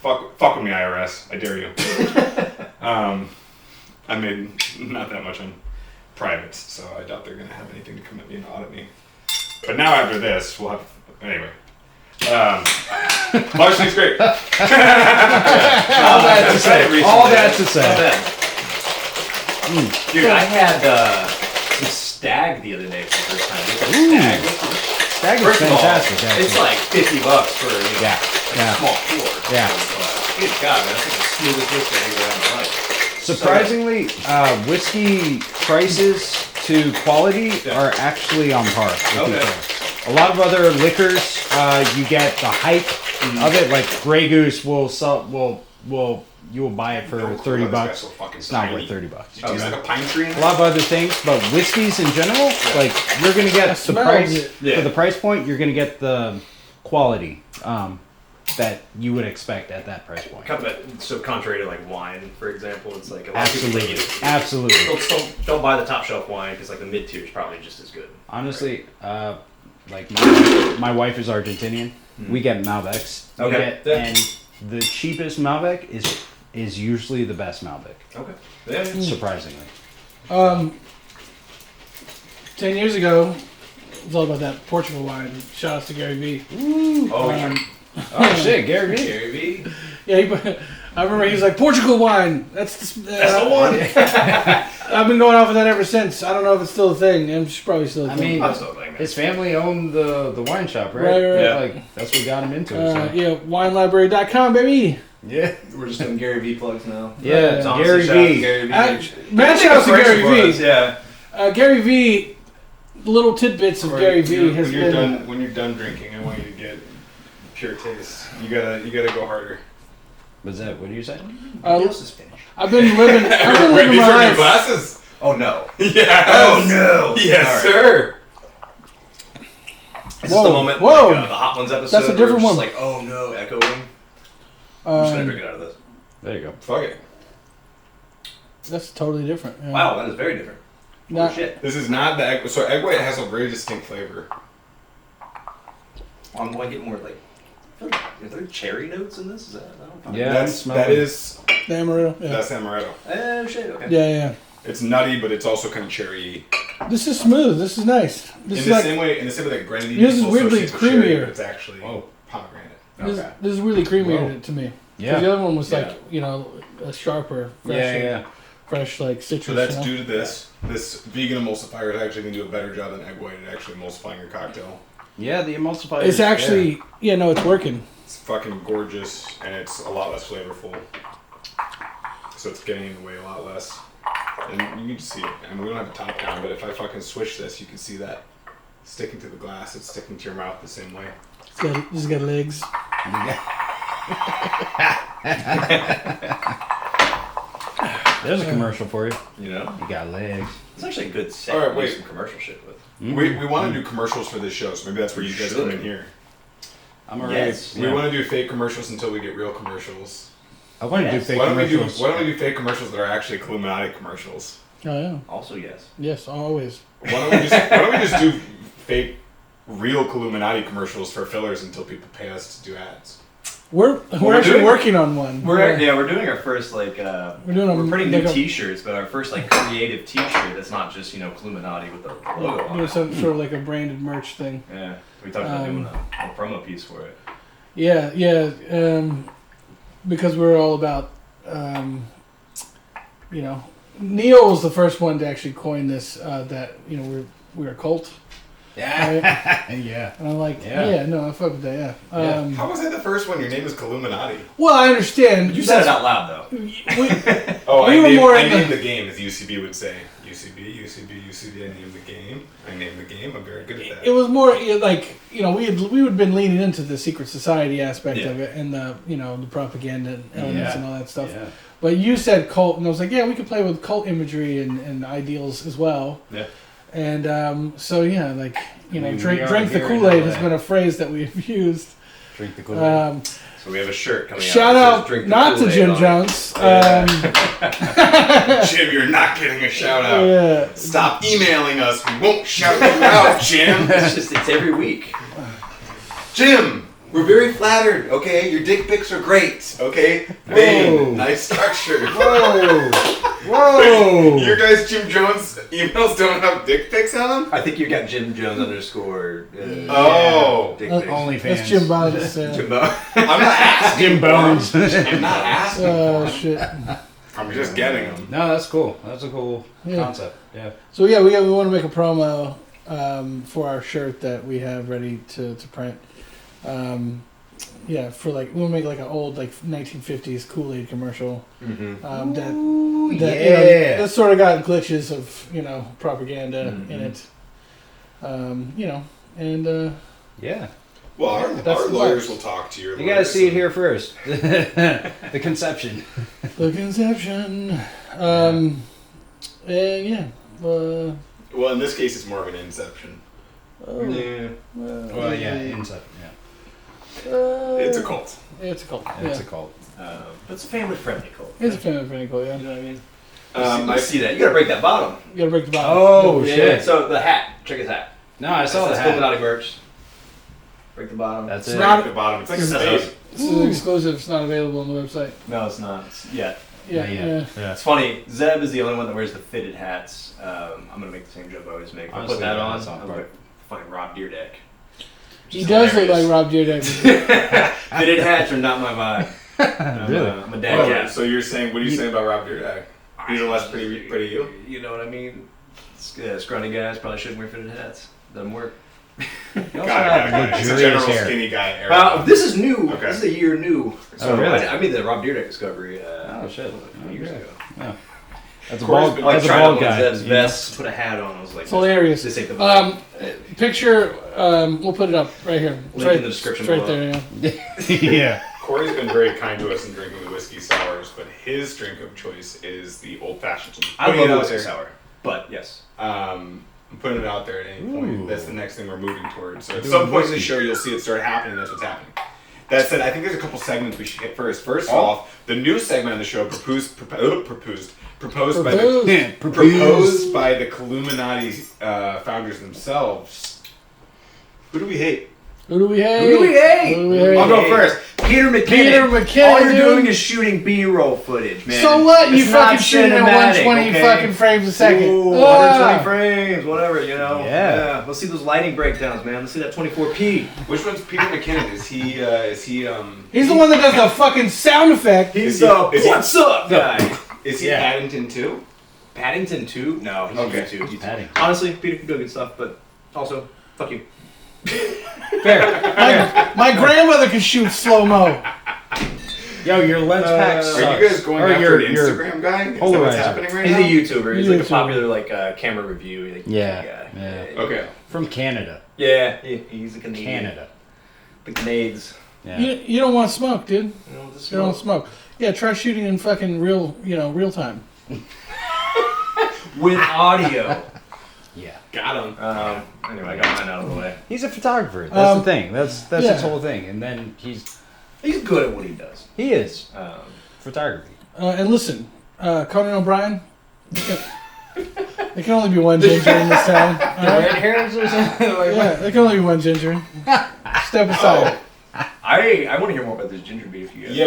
Fuck with me, IRS. I dare you. I made not that much on privates, so I doubt they're gonna have anything to come at me and audit me. But now after this, we'll have anyway. Larceny's great. All that to say. All that to say. Dude, I had some stag the other day for the first time. Stag. Stag is First of all, fantastic. Actually. it's like $50 for a Yeah. small pour. Yeah. Good God, man, that's the smoothest whiskey I've ever had in my life. Surprisingly, whiskey prices to quality are actually on par with each other. A lot of other liquors, you get the hype of it. Like Grey Goose will sell, you will buy it for $30. It's not worth $30. It tastes like a pine tree. A lot of other things, but whiskeys in general, like you're gonna get the price for the price point. You're gonna get the quality that you would expect at that price point. So contrary to like wine, for example, it's like a lot Absolutely, of people absolutely. don't buy the top shelf wine because like the mid tier is probably just as good. Honestly, like my wife is Argentinian. We get Malbecs. Okay. And the cheapest Malbec is usually the best Malbec. Okay. Yeah. Surprisingly. 10 years ago, it was all about that Portugal wine. Shout out to Gary V. Oh, Oh shit, Gary V. Gary V. Yeah, I remember he was like, Portugal wine. That's the one. I've been going off of that ever since. I don't know if it's still a thing. It's probably still a I thing. mean, his family owned the wine shop, right? Right. Yeah. Like that's what got him into it. So. Yeah, winelibrary.com, baby. Yeah. We're just doing Gary V plugs now. Yeah, Honestly, Gary shout out to V. Gary V. Man, shout out to Gary V. Yeah. Gary V. Little tidbits of Gary V. has been. When you're done drinking, I want you to get pure taste. You gotta go harder. Was that what do you say? I've been living Wait, these my are new life. glasses. Oh no. Yes. Oh no. Yes, All right. sir. Is this the moment? Whoa. Like, the Hot Ones episode. That's a different where one. it's just like, oh no, echoing. I'm just gonna drink it out of this. There you go. Fuck it. That's totally different. Yeah. Wow, that is very different. Not- Holy shit. This is not the egg. So egg white has a very distinct flavor. Do I get more like? Are there cherry notes in this? Is that? I don't know. Yeah, that is The Amaretto. Yeah. that's amaretto. Oh shit. Okay. Yeah. It's nutty, but it's also kind of cherry. This is smooth. This is nice. This is In the like same way that grenadine. Yours is people weirdly associate with cherry, creamier. but it's actually pomegranate. this is really creamy Whoa. to me. 'Cause Yeah. the other one was Yeah. like a sharper, fresh, Yeah. fresh like citrus. So that's you know? due to this. This vegan emulsifier is actually going to do a better job than egg white at actually emulsifying your cocktail. Yeah, the emulsifier. It's actually no, it's working. It's fucking gorgeous, and it's a lot less flavorful. So it's getting in the way a lot less. And you can see it. I mean, we don't have a top down, but if I fucking switch this, you can see that sticking to the glass. It's sticking to your mouth the same way. It's got legs. There's a commercial for you. You know, You got legs. it's actually a good set. All right, to do wait. some commercial shit with. We want to do commercials for this show, so maybe that's where you guys come in here. I'm already. Yes. We want to do fake commercials until we get real commercials. I want to do Yes. fake Why don't commercials. we do fake commercials that are actually Columinati commercials? Oh yeah. Also, yes. Yes, always. Why don't we just do fake real Colluminati commercials for fillers until people pay us to do ads? We're actually doing- working on one. We're doing our first like We're doing a- we're printing like new a- T-shirts, but our first like creative T-shirt that's not just Colluminati with the logo on doing it. some sort of like a branded merch thing. Yeah, we talked about doing a promo piece for it. Yeah. Because we're all about, Neil was the first one to actually coin this. That we're a cult. Yeah. Yeah. And I'm like, Yeah. no, I fuck with that. Yeah. Yeah. How was I the first one? Your name is Colluminati. Well, I understand. You said it out loud though. Oh, We were more I in the- named the game, as UCB would say. UCB. I named the game. I'm very good at that. It was more like we had been leaning into the secret society aspect of it and the the propaganda elements and all that stuff. Yeah. But you said cult, and I was like, yeah, we could play with cult imagery and ideals as well. Yeah. And drink we are the here in Kool-Aid LA. has been a phrase that we've used. Drink the Kool-Aid. So we have a shirt coming Shout out. out not to Jim Jones. Jim, you're not getting a shout out. Yeah. Stop emailing us. We won't shout you out, Jim. It's every week. Jim, we're very flattered. Okay, your dick pics are great. Okay, Whoa. Bane, nice structure. Whoa. Whoa! Your guys' Jim Jones emails don't have dick pics on them? I think you got Jim Jones underscore. Oh. Dick pics. OnlyFans. That's Jim Bones. Jimbo. I'm not asking. Jim Bones. I'm not asking. Oh shit. I'm just getting them. No, that's cool. That's a cool Yeah. concept. Yeah. So yeah, we want to make a promo for our shirt that we have ready to print. Yeah, for like we'll make like an old like 1950s Kool-Aid commercial. Ooh, That yeah. that sort of got glitches of propaganda in it. Yeah. Well, our the lawyers vibes. will talk to your You gotta see it here first. The conception. The conception. And yeah. Well, in this case, it's more of an inception. Yeah. Well, yeah, inside. Yeah. It's a cult. It's a cult. It's Yeah. a cult. But it's a family-friendly cult. It's a family cult, yeah. You know what I mean? I I see that. You gotta break that bottom. You gotta break the bottom. Oh Yeah, shit! So the hat. Check his hat. No, I saw the That's hat. Colluminati merch. Break the bottom. That's It's it. not- at the bottom. It's like It's- space. This is exclusive. It's not available on the website. No, it's not. Yet. Yeah, Not yet. yeah. Yeah. It's funny. Zeb is the only one that wears the fitted hats. I'm gonna make the same joke I always make. If I Honestly, put that yeah, on. that's on I'm part. like fucking Rob Deerdeck. He does look like Rob Deerdeck. Fitted hats are not my vibe. Really? I'm a dad Oh, cat. so you're saying, what are you saying about Rob Deerdeck? He's a less pretty you? You know what I mean? Scrawny guys probably shouldn't wear fitted hats. Doesn't work. You also Got have it. It's a luxurious general hair. skinny guy era. This is new. Okay. This is a year new. Oh, really? I made the Rob Deerdeck discovery. Oh, shit. A few years Okay. ago. That's a Cory's bald. been, Like That's a trying bald to guy. Zeb's you know? vest, put a hat on. I was like, It's hilarious. This ain't the vibe. Picture. We'll put it up right here. It's Link right, in the description it's right below. there. Yeah. Yeah. Corey's been very kind to us in drinking the whiskey sours, but his drink of choice is the old fashioned. I love the whiskey sour, but yes. I'm putting it out there at any point. Ooh. That's the next thing we're moving towards. So at Doing some point in the whiskey. show, you'll see it start happening. That's what's happening. That said, I think there's a couple segments we should hit first. First Oh. off, the new segment on the show proposed by the Colluminati founders themselves. Who do we hate? Who do we hate? Who do we hate? Who do we hate? I'll go first. Peter McKinnon. Peter McKinnon, All you're dude. doing is shooting B-roll footage, man. So what? You It's not fucking shooting at cinematic, 120 okay? fucking frames a second. Ooh, Ah. 120 frames, whatever, you know. Yeah. Let's see those lighting breakdowns, man. Let's see that 24p. Which one's Peter McKinnon? Is he? He's the one that does the fucking sound effect. He's he- the is he- what's up guy. Is he Yeah. Paddington too? Paddington 2? No, he's Okay. YouTube. He's Paddington. Honestly, Peter can do good stuff, but also, fuck you. Fair. My grandmother can shoot slow mo. Yo, your lens pack Are sucks. you guys going Or after your- an your Instagram guy? Is that polarizer. what's happening right He's now? a YouTuber. He's like a YouTuber. popular like camera review. Like, Yeah, guy. yeah. Okay. From Canada. Yeah, he's a Canadian. Canada. The Canades. Yeah. You don't want smoke, dude. You know, this You don't want smoke. Yeah, try shooting in fucking real time. with audio. Yeah. Got him. Anyway, I got mine out of the way. He's a photographer. That's the thing. That's yeah. his whole thing. And then He's good at what he does. he is Um, photography. And listen, Conan O'Brien. There can only be one ginger in this town. All right? hairs or something? Yeah, there can only be one ginger. Step aside. I want to hear more about this ginger beef you guys. Yeah.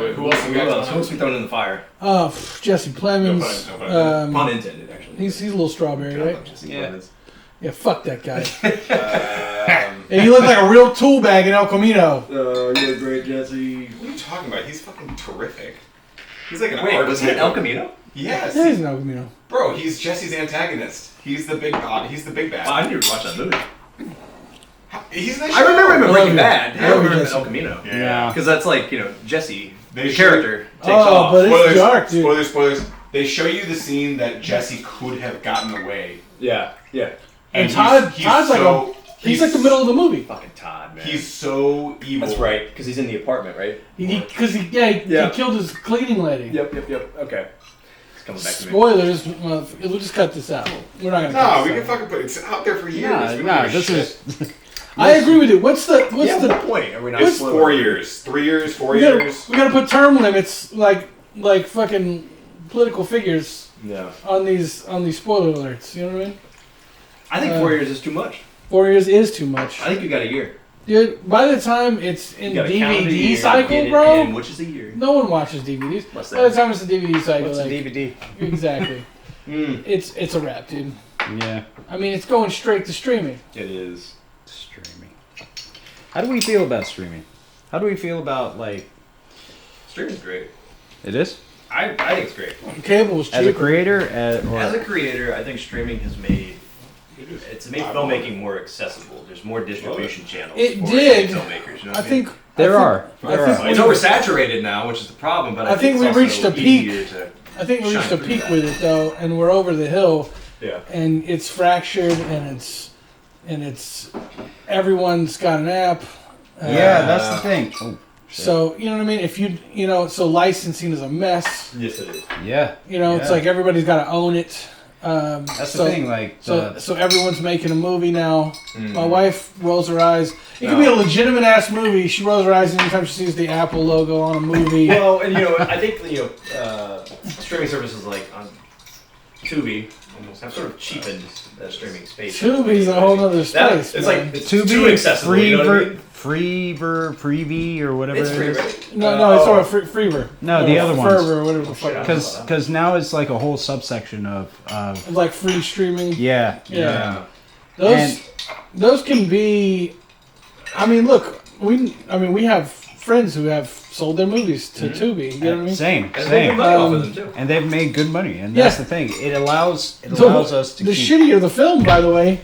Wait, who else we Who got? else? Who else we throwing in the fire? Jesse Plemons. No pun, Pun intended, actually. He's a little strawberry, right? Jesse Yeah. Plemons. Yeah, fuck that guy. Um, And he looked like a real tool bag in El Camino. Oh, you look great, Jesse. what are you talking about? He's fucking terrific. He's like an Wait, artist. was he in El Camino? Yes. Yeah, he's an El Camino. Bro, he's Jesse's antagonist. He's the big god. He's the big bad. Wow, I need to watch that movie. He's the I remember him in Oh, Breaking yeah. Bad. Oh, I remember him in Jesse. El Camino. Yeah. Because that's like, Jesse, They the should- character, takes Oh, off. but it's Spoilers, dark, dude. spoilers. They show you the scene that Jesse could have gotten away. Yeah. And he's Todd's like so, he's like the middle of the movie. Fucking Todd, man. He's so evil. That's right, because he's in the apartment, right? Because he Yeah. killed his cleaning lady. Yep. Okay. It's coming back to me. Spoilers. We'll just cut this out. We're not gonna. No, cut we this can out. fucking put it out there for years. Nah, We don't nah, give a this shit. is. I agree with you. What's the point? Are we not It's spoiling? 4 years, 3 years, 4 we years. gotta put term limits like fucking political figures Yeah. on these spoiler alerts. You know what I mean? I think 4 years is too much. 4 years is too much. I think you got a year. Dude, by the time it's in You gotta count the DVD year, cycle, get it bro, in, which is a year. no one watches DVDs. What's By the that? time it's a DVD cycle, What's like, a DVD? exactly, it's a wrap, dude. Yeah, I mean, it's going straight to streaming. It is. streaming. How do we feel about streaming? How do we feel about like? Streaming's great. It is. I think it's great. Cable was cheaper. As a creator, As a creator, I think streaming has made filmmaking more accessible. There's more distribution channels. It for did. Filmmakers, you know I what I mean? think there I are. think It's oversaturated now, which is the problem. But I think we it's reached also a peak. easier to- I think we reached a shine through peak that. with it though, and we're over the hill, Yeah. and it's fractured, and it's everyone's got an app. Yeah, that's the thing. Oh, So you know what I mean. If so licensing is a mess. Yes, it is. yeah. It's Yeah. like everybody's got to own it. That's so, the thing. Like, So everyone's making a movie now. Mm. My wife rolls her eyes. It could be a legitimate ass movie. She rolls her eyes anytime she sees the Apple logo on a movie. Well, and I think streaming services like on Tubi almost have sort of cheapened the streaming space. Tubi's a whole other space. It's man. like it's too accessible. You know what I mean? Freevee or whatever. It's it free, is. right? No, it's sort of Freever. No, the Or other Fervor, ones. or whatever the fuck. Because now it's like a whole subsection of It's like free streaming. yeah. Yeah. And- Those can be. I mean, look, we have friends who have sold their movies to Tubi. You know what I mean? Same, And they make same. money off of them too. And they've made good money, and that's Yeah. the thing. It allows So, us to the keep. shittier the film, by the way,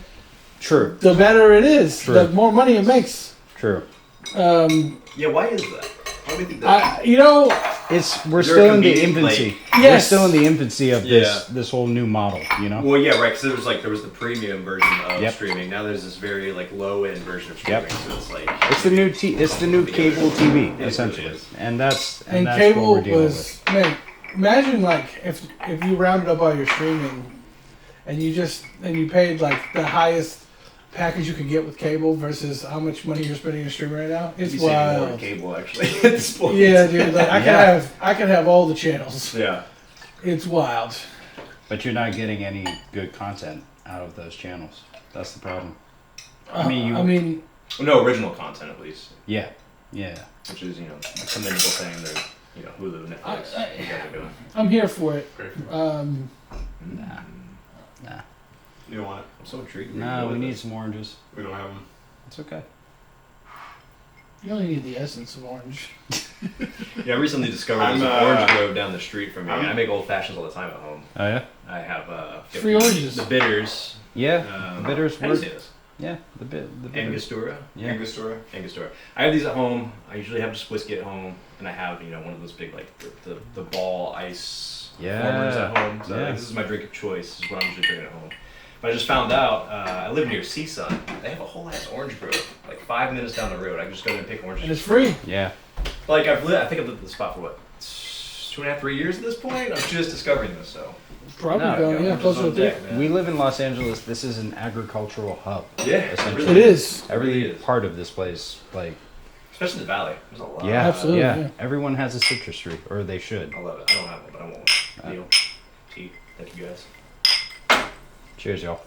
True, the better it is. True. The more money it makes. true. Yeah, why is that? Why do we think that? We're You're still in the competing, infancy. like- We're Yes. still in the infancy of Yeah. this whole new model. You know. Well, yeah, right. Because there was the premium version of Yep. streaming. Now there's this very low end version of streaming. Yep. So it's like It's the new it's the new cable TV really essentially, is. and that's And that's cable what we're dealing was man. Imagine if you rounded up all your streaming, and you paid like the highest package you could get with cable versus how much money you're spending on streaming right now. It's You'd be saving more on wild. cable actually at this point. Yeah, dude. Like Yeah. I could have all the channels. Yeah. It's wild. with. But you're not getting any good content out of those channels. That's the problem. I mean, No original content at least, yeah, which is a commendable thing. That Hulu, Netflix, you guys are doing. I'm here for it. Great. nah. You don't want it. I'm so intrigued. No, we need some oranges. We don't have them. It's okay. You only need the essence of orange. Yeah, I recently discovered there's an orange grove down the street from me. I make old fashions all the time at home. Oh yeah. I have Free oranges. the bitters. Yeah, the bitters How do you work. say this? Yeah, the bitters. Angostura. Yeah. Angostura. Angostura. I have these at home. I usually have just whiskey at home, and I have one of those big the ball ice formers at home. So Yeah. this is my drink of choice. This is what I'm usually drinking at home. But I just found out I live near Seasun. They have a whole ass orange grove, like 5 minutes down the road. I can just go there and pick oranges. And it's free. Yeah. Like I think I've lived at the spot for what 2.5, 3 years at this point. I'm just discovering this, so Probably No, going, yeah, oranges closer to on three. deck, man. We live in Los Angeles. This is an agricultural hub. Yeah, essentially. It is. Every really is. part of this place, like Especially in the valley. There's a lot. yeah, Absolutely, yeah. Everyone has a citrus tree, or they should. I love it. I don't have one, but I want one. Neil, T, thank you guys. Cheers, y'all.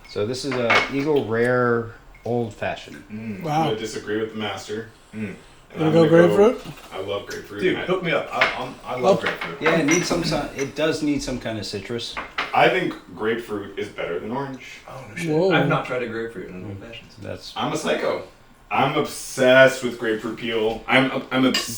So this is a Eagle Rare Old Fashioned. I'm Wow. gonna disagree with the master. Mm. And Gonna I'm go gonna grapefruit? I love grapefruit. Dude, I- hook me up. I love grapefruit. Yeah, it needs some. It does need some kind of citrus. I think grapefruit is better than orange. Oh no shit. Whoa. I've not tried a grapefruit in an old fashioned. That's I'm a psycho. I'm obsessed with grapefruit peel.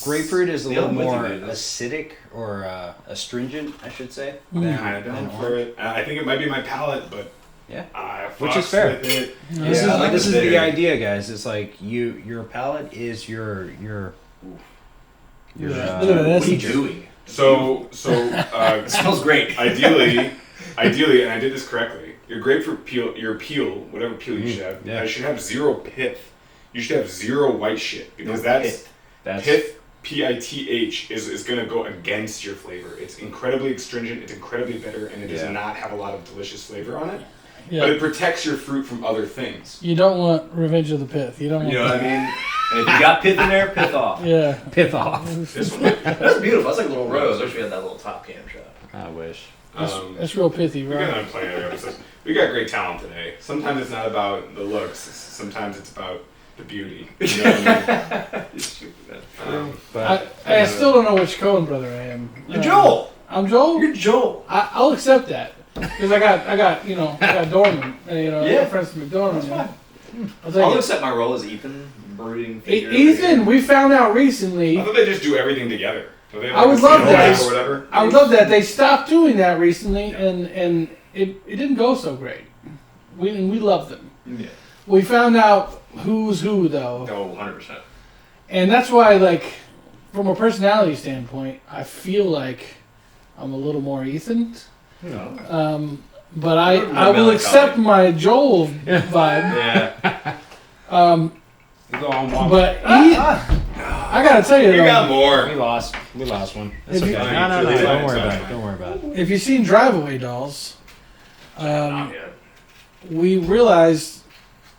grapefruit is a Yeah, little I'm with you, more dude. acidic or astringent, I should say. kind of down for it. I think it might be my palate, but Yeah. I Which is fucks fair. with it. This Yeah, I is like this the is the bitter. idea, guys. It's like your palate is your Look at that What are you essence. doing? So It smells great. ideally, and I did this correctly. Your grapefruit peel, whatever peel you should have, yeah. should have zero pith. You should have zero white shit because that's That's pith. PITH is going to go against your flavor. It's incredibly astringent. It's incredibly bitter, and it does Yeah. not have a lot of delicious flavor on it. Yeah. But it protects your fruit from other things. You don't want Revenge of the Pith. You don't want You know what I mean? And if you got pith in there, pith off. Yeah. pith off. This one, That's beautiful. That's like a little rose. I wish we had that little top cam shot. I wish. That's real pithy, we're right? gonna play other episodes. We got great talent today. Sometimes it's not about the looks. Sometimes it's about the beauty. You know what I mean? But I still don't know which Coen brother I am. You're Joel. I'm Joel. You're Joel. I'll accept that because I got Dorman. I got friends from McDormand. I'll take I'll it. accept my role as Ethan. Brooding Ethan, we found out recently. I thought they just do everything together. So they have I would a love scene that. or whatever. I would love that. They stopped doing that recently, and it didn't go so great. We love them. Yeah. We found out who's who though, No, 100%. and that's why, like, from a personality standpoint, I feel like I'm a little more Ethan. But I will accept my Joel vibe. Yeah. we go on one. But I gotta tell you You though, got more. We lost one. If you- No. Really Don't worry fine. about it. Don't worry about it. if you've seen Drive-Away Dolls, Not yet. we realized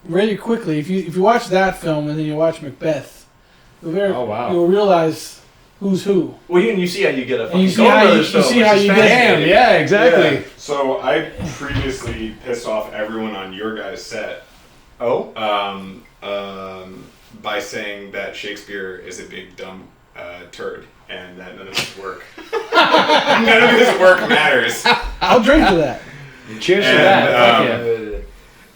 really quickly if you watch that film and then you watch Macbeth, Oh, wow. you'll realize who's who. Well, you see how you get a And you fucking see how Coen you- Brothers you film, see which how is you get- fascinating. Yeah, exactly. Yeah. So I previously pissed off everyone on your guys' set Oh? by saying that Shakespeare is a big dumb turd and that none of his work none of his work matters. I'll drink to that. Cheers to And, that. Fuck um, yeah.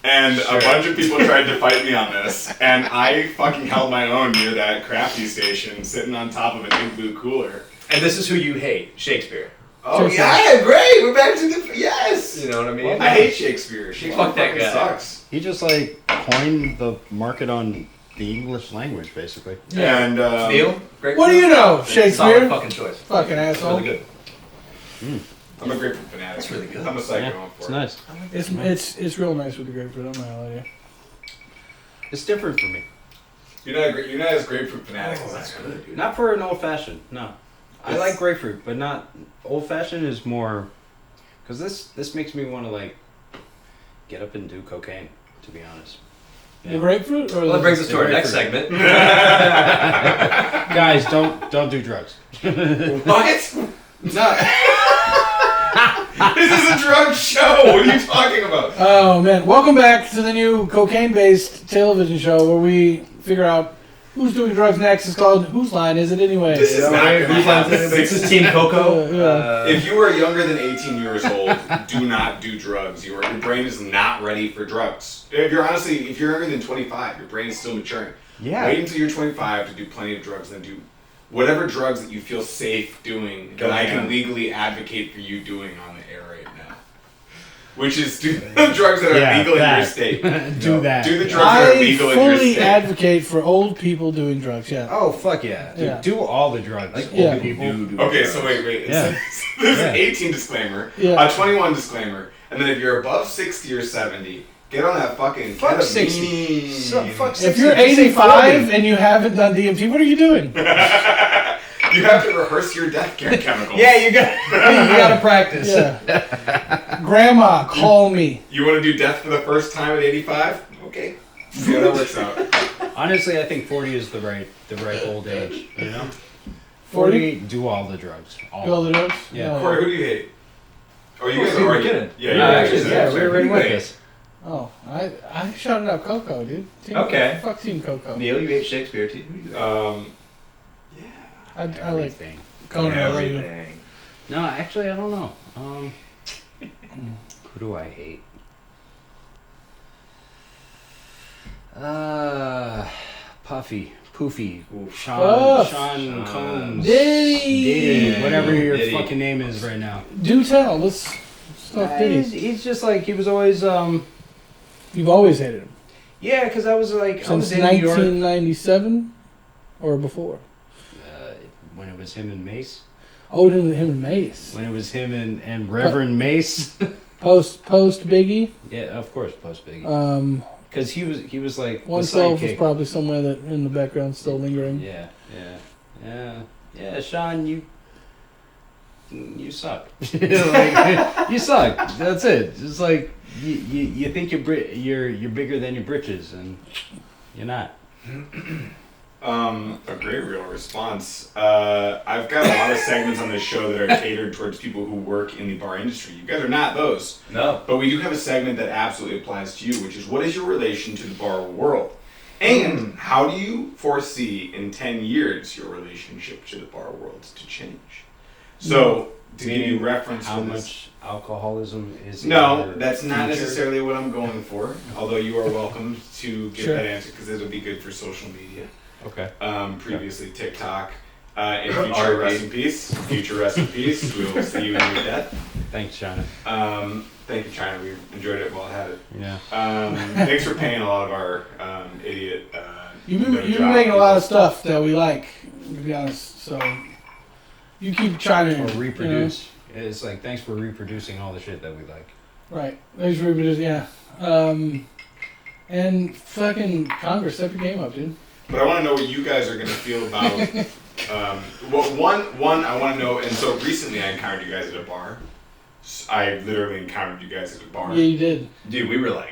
And a bunch of people tried to fight me on this, and I fucking held my own near that crafty station, sitting on top of an igloo cooler. And this is who you hate, Shakespeare. Oh Shakespeare. yeah, great! We're back to the yes. You know what I mean? I hate Shakespeare. Shakespeare Fuck that fucking guy. sucks. He just like coined the market on the English language, basically. And Neil? Great What do you know, Solid Shakespeare? fucking choice. Fucking asshole. Really good. I'm a grapefruit fanatic. That's really good. I'm a psycho Yeah, for it's it. nice. It's real nice with the grapefruit. I'm not gonna lie to you. It's different for me. You're not as grapefruit fanatic as I That's am. good, dude. Not for an old fashioned. No, I like grapefruit, but not old fashioned is more. Because this makes me want to like get up and do cocaine. To be honest. The grapefruit or Well, that brings us to our next Grapefruit. segment. Guys, don't do drugs. What? No. This is a drug show. What are you talking about? Oh man, welcome back to the new cocaine-based television show where we figure out who's doing drugs next. It's called Whose Line Is It Anyway? This is not gonna happen. This is Team Coco. Yeah. If you are younger than 18 years old, do not do drugs. Your brain is not ready for drugs. If you're younger than 25, your brain is still maturing. Yeah. Wait until you're 25 to do plenty of drugs, then do whatever drugs that you feel safe doing that I can legally advocate for you doing on the air right now. Which is do the drugs that are legal in your state. Do that. Do the drugs that are I legal in your fully state. advocate for old people doing drugs. Yeah. Oh fuck yeah. Dude, Yeah. do all the drugs. Like Yeah. old people do Okay, drugs. so wait. Yeah. There's Yeah. an 18 disclaimer, Yeah. a 21 disclaimer, and then if you're above 60 or 70, get on that fucking Fuck ketamine. 60. Fuck 60. If you're Just say 85 40. and you haven't done DMT, what are you doing? You have to rehearse your death chemicals. Yeah, you gotta practice. Yeah. Grandma, call me. You want to do death for the first time at 85? Okay. See how that works out. Honestly, I think 40 is the right old age. You know, 40? do all the drugs. Do all the drugs? Yeah. Corey, who do you hate? Oh, you guys we are were already kidding. Yeah, No, you're actually, yeah, we already went hate? this. Oh, I shouted out Coco, dude. Team, Okay. Fuck Team Coco. Neil, you hate Shakespeare too. Who do you hate? I like Everything. Conan. I like you. Everything. No, actually, I don't know. Who do I hate? Puffy, Poofy, Sean Puff. Combs, Diddy. Diddy, whatever your Diddy. fucking name is right now. Do tell. Let's talk He's, Diddy. he's just like, he was always, You've always hated him. yeah, because I was like, I was Since in New York. 1997 or before? When it was him and Mace. Oh, him and Mace. When it was him and Reverend Mace. Post Biggie. Yeah, of course, post Biggie. Because he was like the 112 was sidekick. probably somewhere that in the background still lingering. Yeah, Sean, you suck. Like, you suck. That's it. It's like you think you're bigger than your britches, and you're not. A great real response. I've got a lot of segments on this show that are catered towards people who work in the bar industry. You guys are not those. No. But we do have a segment that absolutely applies to you, which is what is your relation to the bar world? And how do you foresee in 10 years your relationship to the bar world to change? So, to give you reference how for this, much alcoholism is no, in your that's not future? necessarily what I'm going for. Although you are welcome to give Sure. that answer because it'll be good for social media. Okay. Previously TikTok. In future, RB. rest in peace. Future, rest in peace. We will see you in your death. Thanks, China. Thank you, China. We enjoyed it while I had it. Yeah. Thanks for paying a lot of our idiot. You've been making a lot of stuff that we like, to be honest. So you keep trying to Or reproduce. It's like, thanks for reproducing all the shit that we like. Right. Thanks for reproducing. Yeah. And fucking Congress, step your game up, dude. But I want to know what you guys are going to feel about. One, I want to know. And so recently, I encountered you guys at a bar. I literally encountered you guys at a bar. Yeah, you did. Dude, we were like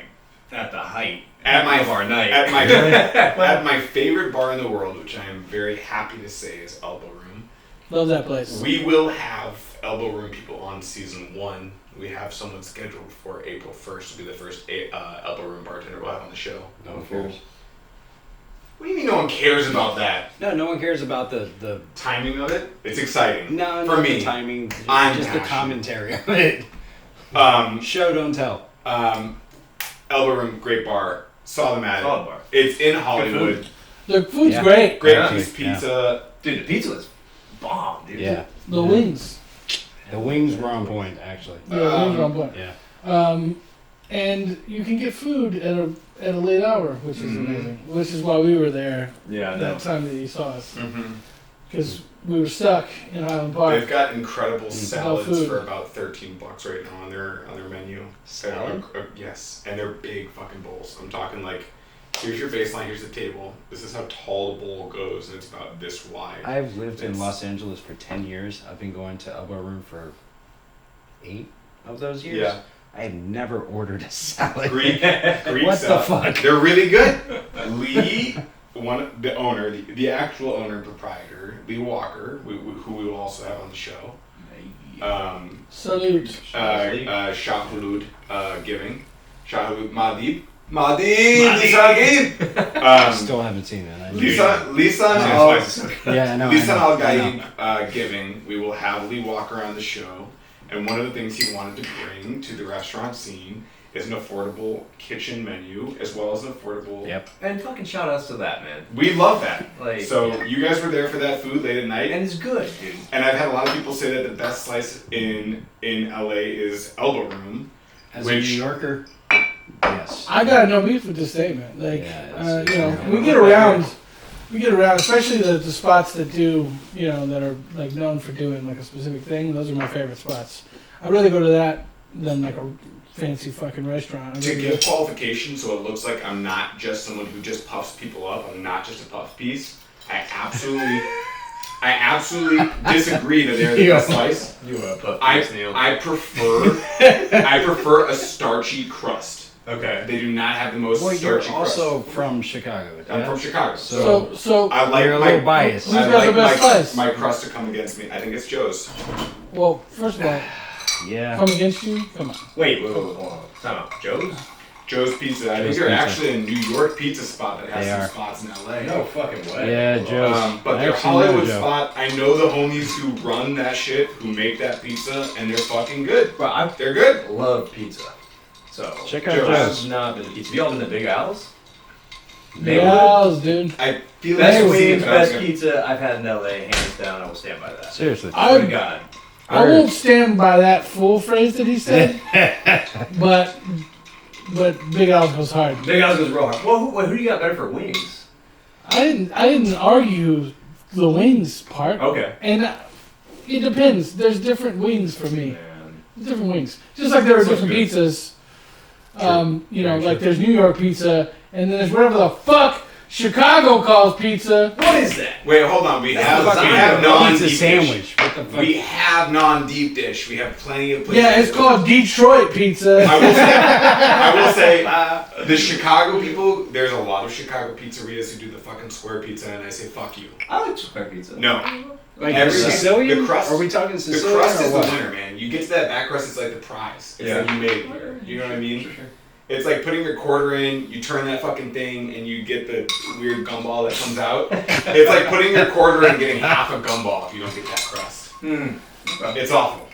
at the height At my of our night. at my favorite bar in the world, which I am very happy to say is Elbow Room. Love that place. We will have Elbow Room people on season 1. We have someone scheduled for April 1st to be the first Elbow Room bartender we'll have on the show. No one cares. What do you mean no one cares about that? No one cares about the Timing of it? It's exciting. no, for not me. the timing. I'm just the passionate. commentary of it. Show, don't tell. Elbow Room, great bar. Saw them at it. Solid bar. It's in Hollywood. The food's Yeah. great. Great Yeah. piece pizza. Dude, the pizza was bomb, dude. Yeah. The wings. The wings were on point, actually. Yeah, the wings are on point. Yeah. And you can get food at a late hour, which is amazing. Which is why we were there Yeah, I know. that time that you saw us, Mm-hmm. because we were stuck in Highland Park. They've got incredible salads food. for about $13 right now on their menu. Salad? Yes, and they're big fucking bowls. I'm talking like, here's your baseline, here's the table. This is how tall the bowl goes, and it's about this wide. I've lived in It's- Los Angeles for 10 years. I've been going to Elbow Room for 8 of those years. Yeah. I have never ordered a salad. Greek What the salad. fuck? They're really good. Lee, the owner, the actual owner and proprietor, Lee Walker, who we will also have on the show. Salute. Shahulud giving. Shahulud Madib. Madib! Still haven't seen it. I know. Lisan Yeah, I know. Lisan Al I know. Gaib giving. We will have Lee Walker on the show. And one of the things he wanted to bring to the restaurant scene is an affordable kitchen menu as well as an affordable. Yep. And fucking shout outs to that, man. We love that. Like, So yeah. you guys were there for that food late at night. And it's good, dude. And I've had a lot of people say that the best slice in LA is Elbow Room. As Which- a New Yorker, yes. I got no beef with this statement. Like, Yeah, you know, it's- we get around. We get around, especially the spots that do, you know, that are like known for doing like a specific thing. Those are my favorite spots. I'd rather go to that than like a fancy fucking restaurant. To give qualification so it looks like I'm not just someone who just puffs people up, I'm not just a puff piece. I absolutely disagree that they're the best slice. You want to put Neil. I prefer a starchy crust. Okay. They do not have the most Well, you're starchy also crust. from Chicago. I'm yeah? from Chicago. So I like You're a my little biased. Who's I got like the best slice? my crust to come against me. I think it's Joe's. well, first of all, Yeah. come against you. Come on. Wait, hold on. Time out. Joe's? Joe's Pizza. I think Joe's they're Pizza. actually a New York pizza spot that has They some are. spots in LA. No fucking way. Yeah, Joe's. But I their actually know Hollywood Joe. spot, I know the homies who run that shit, who make that pizza, and they're fucking good. Bro, I They're good. love pizza. So, Check out Joe's. Joe's. I've not been to pizza. You all been to Big Al's? Yes, dude. I feel Best like wings, best pizza I've had in LA, hands down. I will stand by that. Seriously. Swear to I God. won't stand by that full phrase that he said, but Big Al's goes hard. Big Al's goes real hard. Well, who do you got better for wings? I didn't argue the wings part. Okay. And it depends. There's different wings for me. Man. Different wings. Just like there are Sounds different good. pizzas. You know, Very like true. there's New York pizza, and then there's whatever the fuck Chicago calls pizza. What is that? Wait, hold on. We have That's we lasagna. have non Pizza sandwich. What We have non-deep dish. We have plenty of places. Yeah, it's called Detroit pizza. I will say, the Chicago people, there's a lot of Chicago pizzerias who do the fucking square pizza, and I say, fuck you. I like square pizza. No. Like Sicilian? The crust, Are we talking Sicilian? the crust or is what? the winner, man. You get to that back crust, it's like the prize. It's like you made it here. You know what I mean? Sure. It's like putting your quarter in, you turn that fucking thing, and you get the weird gumball that comes out. It's like putting your quarter in and getting half a gumball if you don't get that crust. It's awful.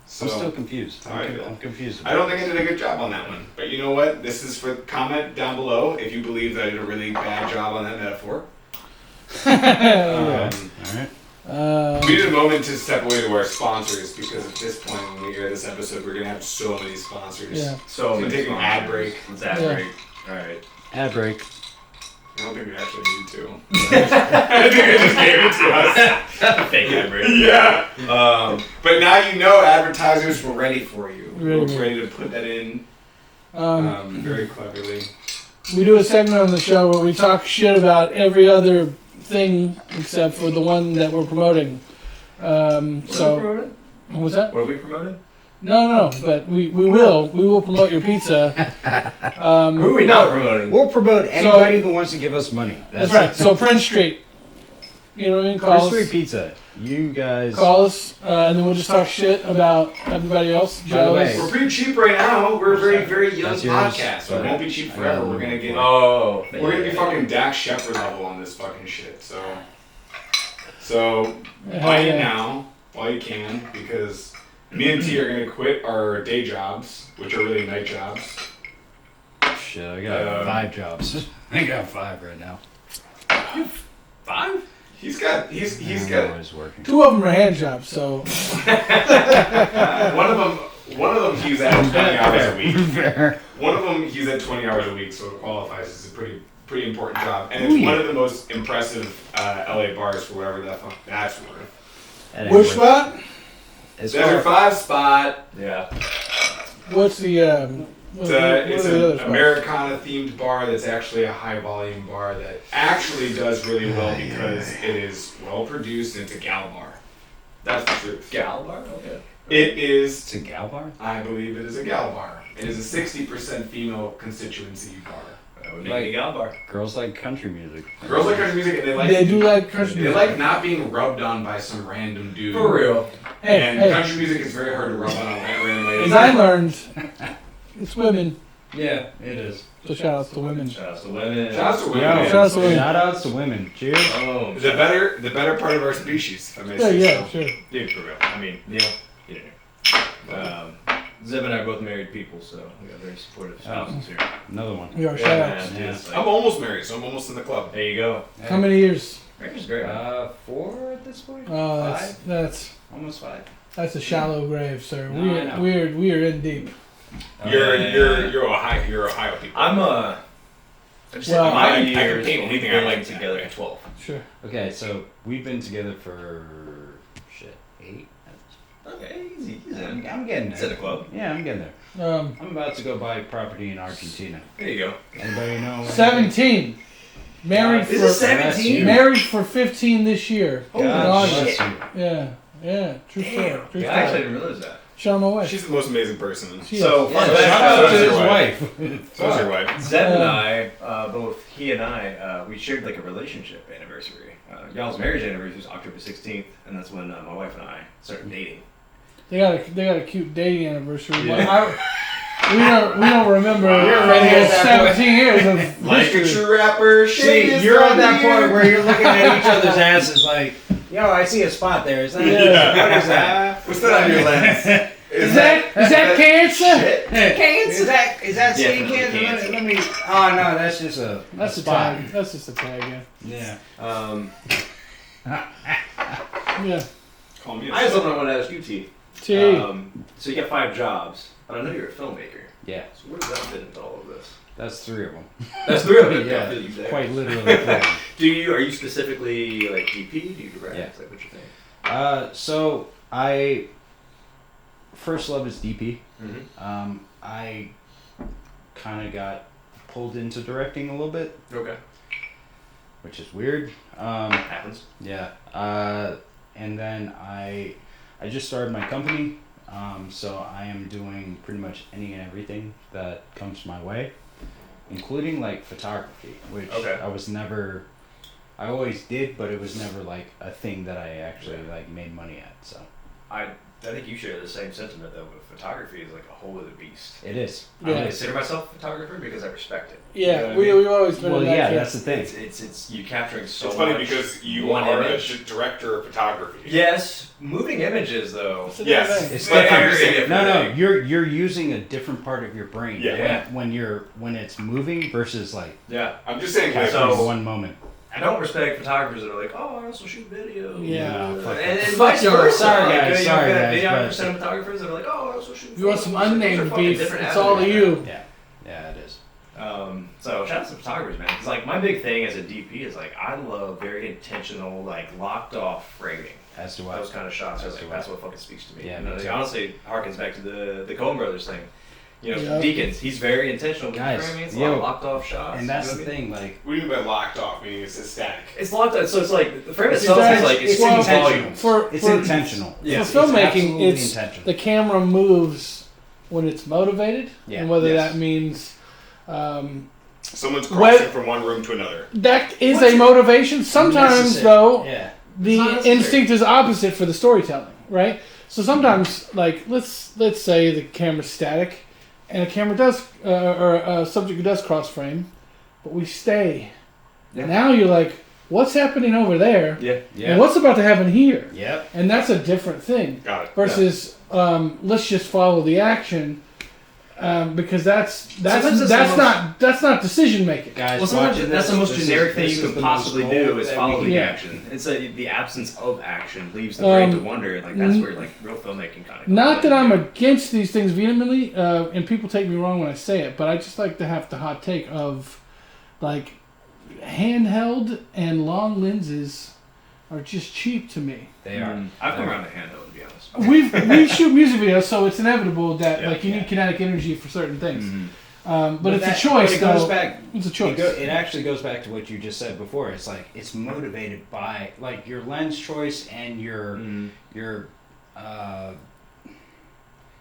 So, I'm still confused. I'm confused. I don't think I did a good job on that one. But you know what? This is for comment down below if you believe that I did a really bad job on that metaphor. Alright. We need a moment to step away to our sponsors because at this point when we air this episode, we're going to have so many sponsors. Yeah. So We're take an ad break. Let's ad Yeah. break. Alright. Ad break. I don't think we actually need to. I think I just gave it to us. Fake ad break. Yeah. But now you know advertisers were ready for you. Ready. We're ready to put that in very cleverly. We do a segment on the show where we talk shit about every other thing except for the one that we're promoting. So, what's that? What are we promoting? No, but we will promote your pizza. Who are we not promoting? We'll promote anybody who wants to give us money. That's right. So Prince Street. You know what I mean? Call Prince us. Street Pizza. You guys. Call us, and then we'll just talk shit about everybody else. By the way, We're pretty cheap right now. We're a very, very young That's yours, podcast. So it but won't be cheap I forever. got We're gonna get. Oh. We're gonna be fucking Dax Shepard level on this fucking shit. So buy it now while you can because me and T are gonna quit our day jobs, which are really night jobs. Shit, I got 5 jobs. I got 5 right now. 5? He's got. I'm always working. 2 of them are hand jobs, so One of them he's at 20 hours a week. Fair. One of them he's at 20 hours a week, so it qualifies as a pretty important job, and it's one of the most impressive LA bars for whatever the fuck that's worth. Anyway, which spot? as Desert far- 5 spot. Yeah. What's the It's the other an spots? Americana themed bar that's actually a high volume bar that actually does really well because it is well produced and it's a gal bar. That's the truth. Gal bar? Okay. It is. It's a gal bar? I believe it is a gal bar. It is a 60% female constituency bar. That would make a gal bar. Girls like country music. Girls like country music and They do like country They music. like not being rubbed on by some random dude. For real. And Hey, country music is very hard to rub on a random lady. as I learned, it's women. Yeah, it is. So shout outs to women. Shout out to women. Shout out to women. Yo, Shout outs to women. shout outs to women. Cheers. Oh, The better part of our species, if I may Yeah, say yeah, so. sure. dude, for real. I mean, you know. Zeb and I are both married people, so we got very supportive spouses here. Another one. We are Yeah, shout man, outs. dude, it's I'm like, almost married, so I'm almost in the club. there you go. How many years? Marriage is great. 4 at this point? Oh, 5? that's Almost 5. a shallow grave, sir. No, I know. We are in deep. You're Ohio people. I'm I just Well, said I 5 can years. paint anything We've I been like together together. 12. Sure. Okay, so we've been together for 8. Okay, easy. I'm getting It's at a there. club. Yeah, I'm getting there. I'm about to go buy property in Argentina. There you go. Anybody know? 17. Married Is for it 17? married for 15 this year. Holy in August. shit. Yeah. True story. True Yeah, I actually story. didn't realize that. Show my wife. She's the most amazing person. She So, is. fun Yeah, fact, shout out to his his wife. wife. So's your wife. Zeb and I, both he and I, we shared like a relationship anniversary. Y'all's marriage anniversary was October 16th, and that's when my wife and I started dating. They got a cute dating anniversary. Yeah. But we don't remember. You're ready at that 17 years of Like a history. true rapper. See, you're at that point where you're looking at each other's asses like, yo, I see a spot there. Is that? Yeah. What is that? What's that on your lens? Is that cancer? Is that Yeah, skin for cancer? cancer. Let me. Oh no, that's just a That's a spot. tag. That's just a tag. Yeah. Yeah. Call me a I have something I want to ask you, T. T. So you got 5 jobs, but I know you're a filmmaker. Yeah, So where does that fit into all of this? that's 3 of them. That's 3 of them. Yeah, I feel you there. quite literally 3. Are you specifically like DP? Do you direct? Yeah. Like what you think? So I first love is DP. Mm-hmm. I kind of got pulled into directing a little bit, Okay. which is weird. Happens. Yeah. and then I just started my company, so I am doing pretty much any and everything that comes my way, including like photography, which I always did, but it was never like a thing that I actually like made money at. So I think you share the same sentiment though. But photography is like a whole other beast. it is. I don't consider myself a photographer because I respect it. Yeah, You know we've always been. Well, in that yeah, camp. that's the thing. It's you capturing so It's much. funny because you one are image. a director of photography. Yes, moving images though. It's a Yes. different thing. It's But different. every different No, thing. you're using a different part of your brain. Yeah. When it's moving versus like Yeah. I'm just saying, like, capturing So- one moment. I don't respect photographers that are like, oh, I also shoot video. Yeah. Fuck And that. vice versa. Sorry, Like, guys, you sorry, got guys, but- videographers and photographers that are like, oh, I also shoot. If you want some photos. Those are unnamed fucking beef, different it's all avenues, you. Yeah, yeah, it is. So shout out to photographers, man. Because like my big thing as a DP is like I love very intentional, like locked off framing. As do I. Those kind of shots are As like do that's I. what fucking speaks to me. Yeah, You know, me it too. honestly harkens back to the Coen Brothers thing. You know, Yeah. Deakins, he's very intentional with Guys, framing. It's a yo, lot of locked off shots. And that's you know the what I mean? thing, like what do you mean by locked off? Meaning it's static. It's locked up, so it's like the frame It's itself is intentional. like it's It's two intentional. volumes. it's intentional. Yeah. It's For filmmaking, absolutely it's intentional. the camera moves when it's motivated, Yeah. and whether Yes. that means Someone's Well- crossing from one room to another. that is What's a it- motivation. Sometimes, Necessary. though, Yeah. the It's not necessary. instinct is opposite for the storytelling, right? So sometimes, like let's say the camera's static, and a camera does or a subject does cross frame, but we stay. Yeah. Now you're like, what's happening over there, Yeah. and what's about to happen here, Yep. and that's a different thing Got it. versus let's just follow the action. Because that's Sometimes it's the that's not decision making. Guys, Well, sometimes watching that's this, the most this is- generic thing this you is can the possibly most do gold is that follow we the can- action. It's the absence of action leaves the brain to wonder. Like that's where like real filmmaking kind of. Not that I'm against these things vehemently, and people take me wrong when I say it, but I just like to have the hot take of, like, handheld and long lenses are just cheap to me. They are. I've come around to handheld, to be honest. We shoot music videos, so it's inevitable that Yeah. like you need kinetic energy for certain things. Mhm. But it's that- a choice, but it goes though. back. It's a choice. It actually goes back to what you just said before. It's like it's motivated by like your lens choice and your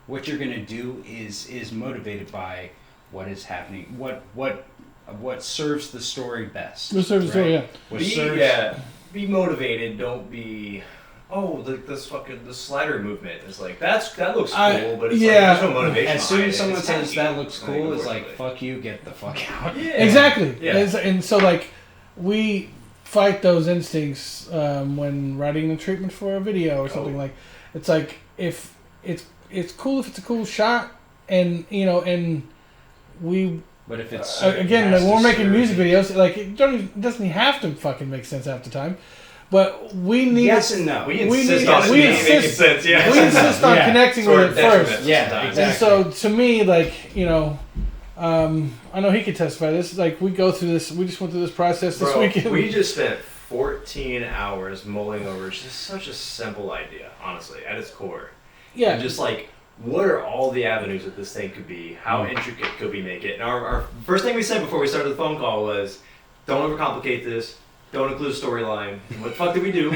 what you're gonna do is motivated by what is happening. What serves the story best. What serves the story, yeah. What Be, serves, be motivated. Don't be. Oh, the slider movement is like that looks cool, but it's yeah. like there's no motivation. As soon behind as it. someone It's says tacky, that looks cool, it's like unfortunately. fuck you, get the fuck out. Yeah. Exactly. Yeah. And so, like, we fight those instincts when writing the treatment for a video or something. Like, it's like if it's cool if it's a cool shot, and and we But if it's again, it like, has when we're to making serve music you. videos, like it doesn't have to fucking make sense half the time, but we need Yes and no. We We insist need- on it we making insist- sense. Yeah. we insist on Yeah. connecting Sort with of it detriment first. Yeah, sometimes. exactly. And so to me, like, I know he could testify to this. Like, we go through this. We just went through this process this Bro, weekend. we just spent 14 hours mulling over just such a simple idea, honestly, at its core. yeah, And just like, what are all the avenues that this thing could be? How intricate could we make it? And our first thing we said before we started the phone call was, don't overcomplicate this. Don't include a storyline. What the fuck did we do?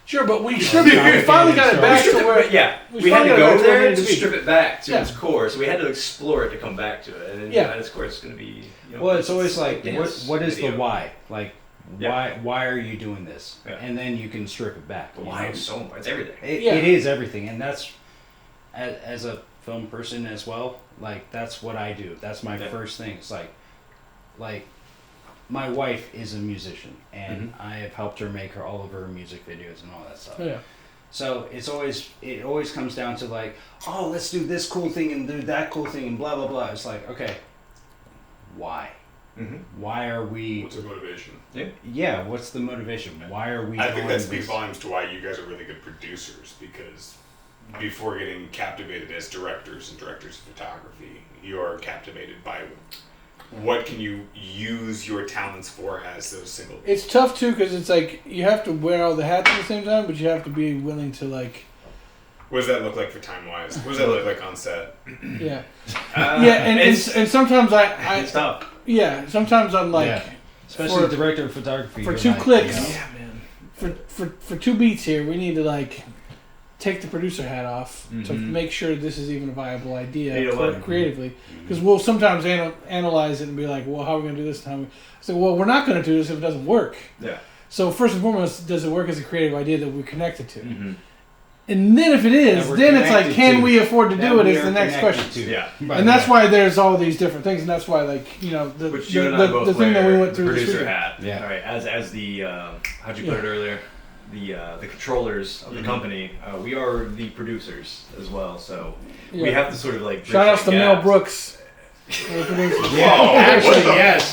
sure, but we finally got it back to where. Yeah, we we had to finally got go back to where it there needed to to be. strip it back to Yeah. its core. So we had to explore it to come back to it. And Yeah. at its core, it's going to be. Well, it's always like, dance what is the video. why? Like, Yeah. why are you doing this? Yeah. And then you can strip it back. The you why know? is so much. It's everything. Yeah. It is everything, and that's as a film person as well. Like that's what I do. That's my Yeah. first thing. It's like my wife is a musician, and I have helped her make all of her music videos and all that stuff. Oh, yeah. So it always comes down to like, oh, let's do this cool thing and do that cool thing and blah blah blah. It's like, okay, why? Why are we? What's your motivation? Yeah, what's the motivation? Why are we? I think doing that speaks this? volumes to why you guys are really good producers, because before getting captivated as directors and directors of photography, you're captivated by what can you use your talents for as those single. It's tough too because it's like you have to wear all the hats at the same time, but you have to be willing to like. What does that look like for time wise? What does that look like on set? Yeah. Yeah, and sometimes It's tough. sometimes I'm like Yeah. Especially for- the director of photography. for you're 2 like, clicks. you know, Yeah, man. for 2 beats here, we need to like take the producer hat off to make sure this is even a viable idea creatively. Because we'll sometimes analyze it and be like, well, how are we going to do this? I say, well, we're not going to do this if it doesn't work. Yeah. So first and foremost, does it work as a creative idea that we're connected to? And then if it is, then it's like, can we afford to do it is the next question. Yeah. And that's why there's all these different things, and that's why, like, you know, the thing that we went through this producer weekend. hat. Yeah. All right. As the how'd you put it earlier? The controllers of the company. We are the producers as well, so we have to sort of like. Shout outs to Mel Brooks. Actually, yes.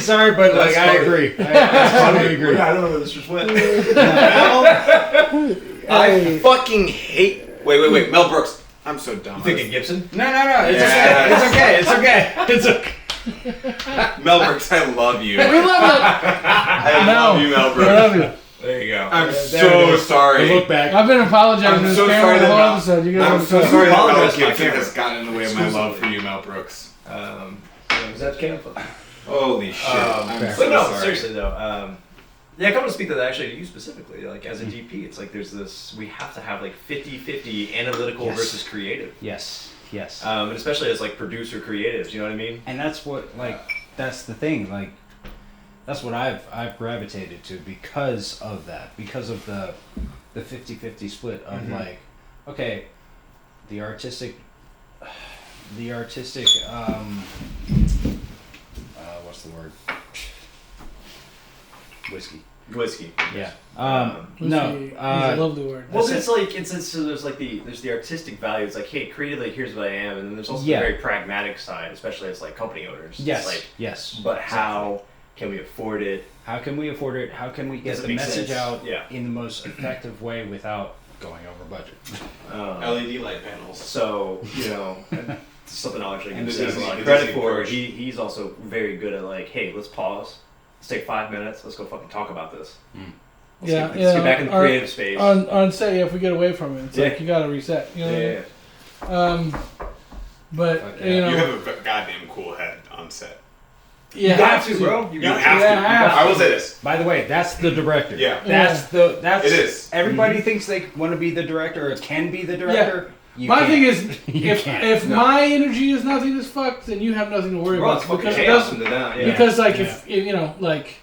Sorry, but like I agree. I totally agree. I don't know where this just went. I fucking hate. Wait. Mel Brooks. I'm so dumb. You thinking Gibson? No. It's okay. Mel Brooks, I love you. We love it. I love you, Mel Brooks. We love you. There you go. I'm so sorry. Look back. I've been apologizing to this camera the whole episode. I'm so sorry that Mel apologize to my Gibson camera. has gotten in the way of my love for you, Mel Brooks. Was that camera? Holy shit. I'm But so no, sorry. seriously though. Yeah, coming to speak to that actually to you specifically, like as a DP, it's like there's this, we have to have like 50-50 analytical versus creative. Yes. And especially as like producer creatives, you know what I mean? And that's what, like, that's the thing, like, that's what I've gravitated to because of that, because of the 50-50 split of like, okay, the artistic, what's the word? Whiskey. Yeah. Whiskey is a lovely word. Well, it's like so there's like there's the artistic value. It's like, hey, creatively, here's what I am, and then there's also the very pragmatic side, especially as like company owners. Yes. It's like, yes. But how can we afford it? How can we afford it? How can we get Does it the make message sense? out Yeah. in the most effective way without going over budget? LED light panels. So, you know, something I'll actually And give the Sam a lot of Disney credit for. approach. He's also very good at like, hey, let's pause. Let's take 5 minutes. Let's go fucking talk about this. Let's get back in the creative space. On set, if we get away from it, it's Yeah. like you gotta reset. You know what I mean? But Okay. you know, You have a goddamn cool head on set. you have to, bro. You got have to. to. have I will say this. By the way, that's the director. Yeah. That's It is. Everybody thinks they want to be the director or can be the director. You my can't. thing is, You if can't. my energy is nothing is fucked, then you have nothing to worry Bro, about it's fucking because it chaos doesn't. into that. Yeah. Because like if you know like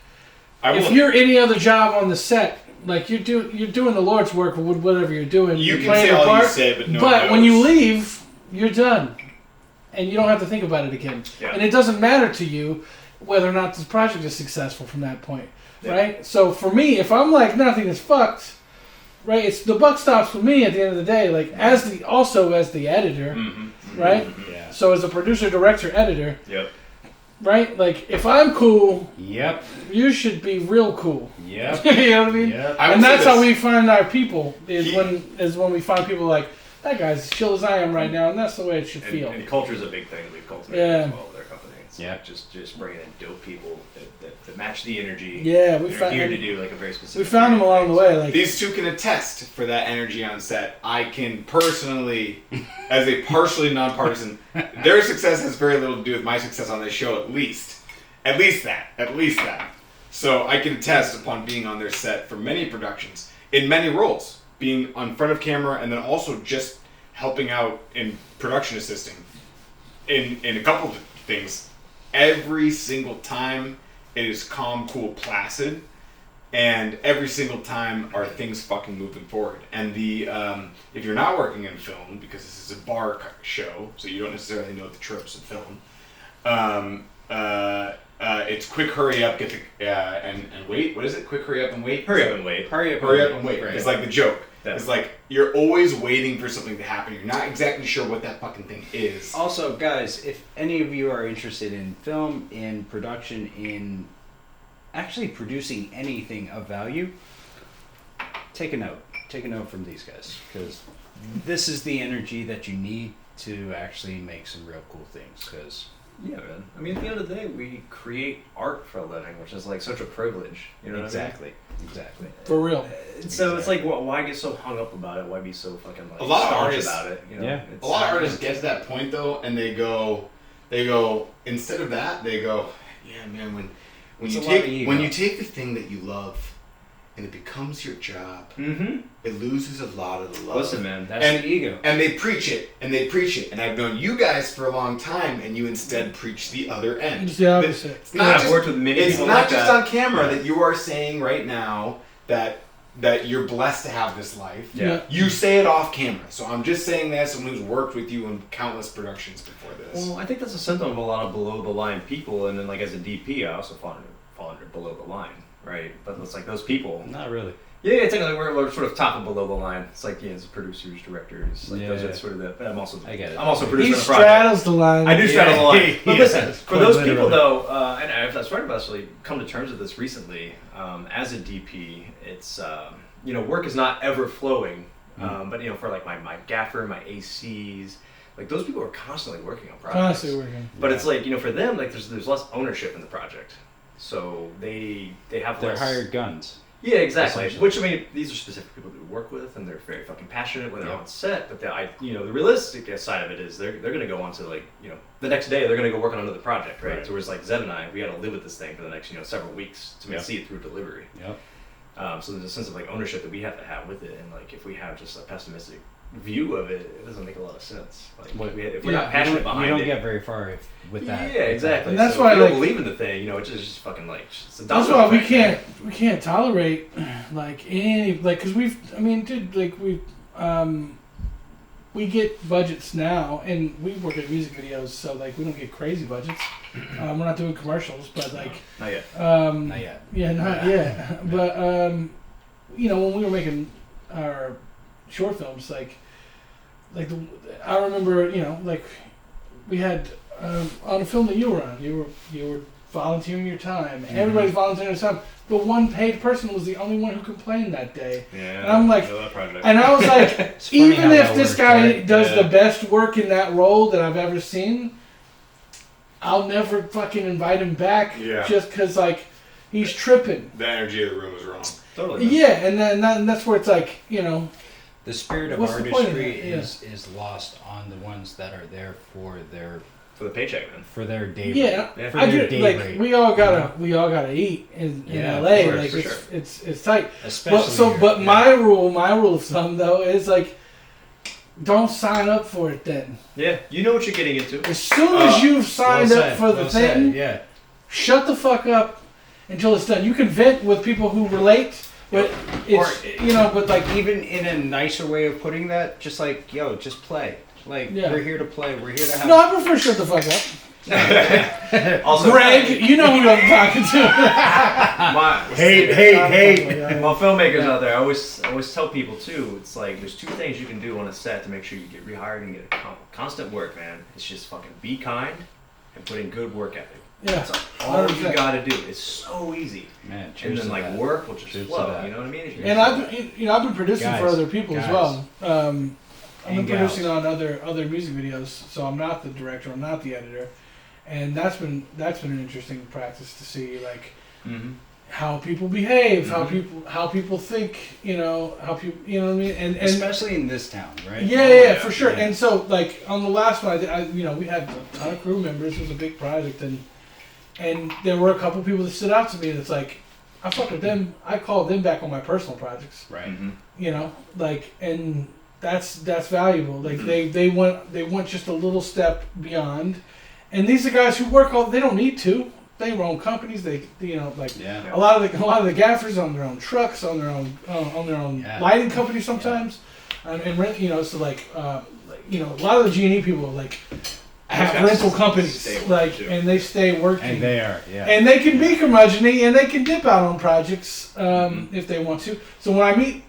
I if will. you're any other job on the set, like you're doing the Lord's work with whatever you're doing. You you're can playing say your all you part, say, but no but one when you knows. leave, you're done, and you don't have to think about it again. Yeah. And it doesn't matter to you whether or not this project is successful from that point, right? So for me, if I'm like nothing is fucked, right? It's the buck stops with me at the end of the day. Like as the editor, right? Yeah. So as a producer, director, editor, Yep. right? Like if I'm cool, Yep. you should be real cool. Yep. You know what I mean? Yep. I will And say that's how this. we find our people is He- when we find people like that guy's as chill as I am right now, and that's the way it should feel. And culture is a big thing that we've cultivated Yeah. as well with our company. It's Yeah. like just bringing in dope people that match the energy. Yeah, we They're here to found do like a very specific. we found them along the way. Like These two can attest for that energy on set. I can personally, as a partially nonpartisan, their success has very little to do with my success on this show. At least that. So I can attest upon being on their set for many productions in many roles, being on front of camera and then also just helping out in production assisting in a couple of things. Every single time it is calm, cool, placid. And every single time are things fucking moving forward. And the if you're not working in film, because this is a bar show, so you don't necessarily know the tropes of film, it's quick, hurry up, get the and wait. What is it? Quick, hurry up and wait. Hurry up and wait. Hurry up. Hurry up and wait. Right. It's like the joke. Yeah. It's like you're always waiting for something to happen. You're not exactly sure what that fucking thing is. Also, guys, if any of you are interested in film, in production, in actually producing anything of value, take a note. Take a note from these guys, because this is the energy that you need to actually make some real cool things. Because Yeah, man. I mean, at the end of the day, we create art for a living, which is like such a privilege. You know exactly. for real. what I mean? So it's like, why get so hung up about it? Why be so fucking like A lot of staunch artists- about it? You know? Yeah. It's, A lot of artists get to that point though, and they go instead of that, they go, yeah, man, when It's you a lot of take ego. when you take the thing that you love and it becomes your job, it loses a lot of the love. Listen, man, that's and the ego. And they preach it, and they preach it, and I've known you guys for a long time, and you instead preach the other end. It's the opposite. It's not I've just, worked with many it's people not like just that. on camera that you are saying right now that you're blessed to have this life. Yeah. You say it off camera, so I'm just saying that as someone who's worked with you in countless productions before this. Well, I think that's a symptom of a lot of below the line people, and then like as a DP, I also fall under below the line, right? But it's like those people. Not really. Yeah, technically we're sort of top and below the line. It's like as producers, directors, like those are sort of the. But I'm also I get it. I'm also He producing a project. straddles the line. I do straddle the line. But Yeah. listen, for Quite those literally. people though, and I've started to actually come to terms with this recently. As a DP, it's work is not ever flowing. But for like my gaffer, my ACs, like those people are constantly working on projects. Constantly working. But it's like for them, like there's less ownership in the project, so they have They're less. hired guns. Yeah, exactly. Essentially. Which I mean, these are specific people that we work with, and they're very fucking passionate when they're on set. But the realistic side of it is they're gonna go on to the next day they're gonna go work on another project, right? So whereas like Zeb and I, we got to live with this thing for the next several weeks to see it through delivery. Yep. So there's a sense of like ownership that we have to have with it, and like if we have just a pessimistic view of it, it doesn't make a lot of sense. Like if we're not passionate behind you don't it, get very far with that. Yeah, exactly. And that's so why, if you don't like- believe in the thing, it's just fucking like it's a That's domino why effect, we can't tolerate because we get budgets now, and we work at music videos, so like we don't get crazy budgets. We're not doing commercials, but like Not yet. Not yet. yeah, not yet. But when we were making our short films, I remember we had on a film that you were on, you were volunteering your time. Everybody's volunteering their time. The one paid person was the only one who complained that day. Yeah. And I'm like, I know that project. and I was like, It's funny even how if that this works, guy right? does the best work in that role that I've ever seen, I'll never fucking invite him back just because he's tripping. The energy of the room was wrong. Totally. Yeah, and that's where it's like, The spirit of What's the point of artistry that? is lost on the ones that are there for their For the paycheck, man. day yeah, rate. For I their get day like rate. we all gotta eat in Yeah, LA. of course, Like for it's tight. Especially But here. my rule of thumb though is like, don't sign up for it then. Yeah, you know what you're getting into. As soon as you've signed Well up said, for the well said, thing, yeah. shut the fuck up until it's done. You can vent with people who relate, but it's but like Even in a nicer way of putting that, just like, just play. Like, Yeah. we're here to play. We're here to have... no, I prefer shut the fuck up. Also, Greg, you know who I'm talking to. Hey. Well, filmmakers out there, I always tell people too. It's like there's two things you can do on a set to make sure you get rehired and get constant work, man. It's just fucking be kind and put in good work ethic. Yeah, That's all you 100%. gotta do. It's so easy. Man, And cheers then to like that. work will just Cheers to flow. that. You know what I mean? If And I've been producing for Guys, other people as guys. well. I've been And producing gals. on other music videos, so I'm not the director, I'm not the editor, and that's been an interesting practice to see how people behave, how people think, how people, you know what I mean, and Especially in this town, right? yeah, for sure. Yeah. And so like on the last one, we had a ton of crew members. It was a big project, and there were a couple people that stood out to me. That's like, I fuck with them. I called them back on my personal projects. Right. And that's valuable. Like they want just a little step beyond. And these are guys who work they don't need to. They own companies. They Yeah. a lot of the gaffers own their own trucks, on their own Yeah. lighting companies sometimes, and rent. So a lot of the G&E people have guys rental companies, stay working, too. and they stay working. And they are, yeah. And they can be curmudgeon-y, and they can dip out on projects if they want to. So when I meet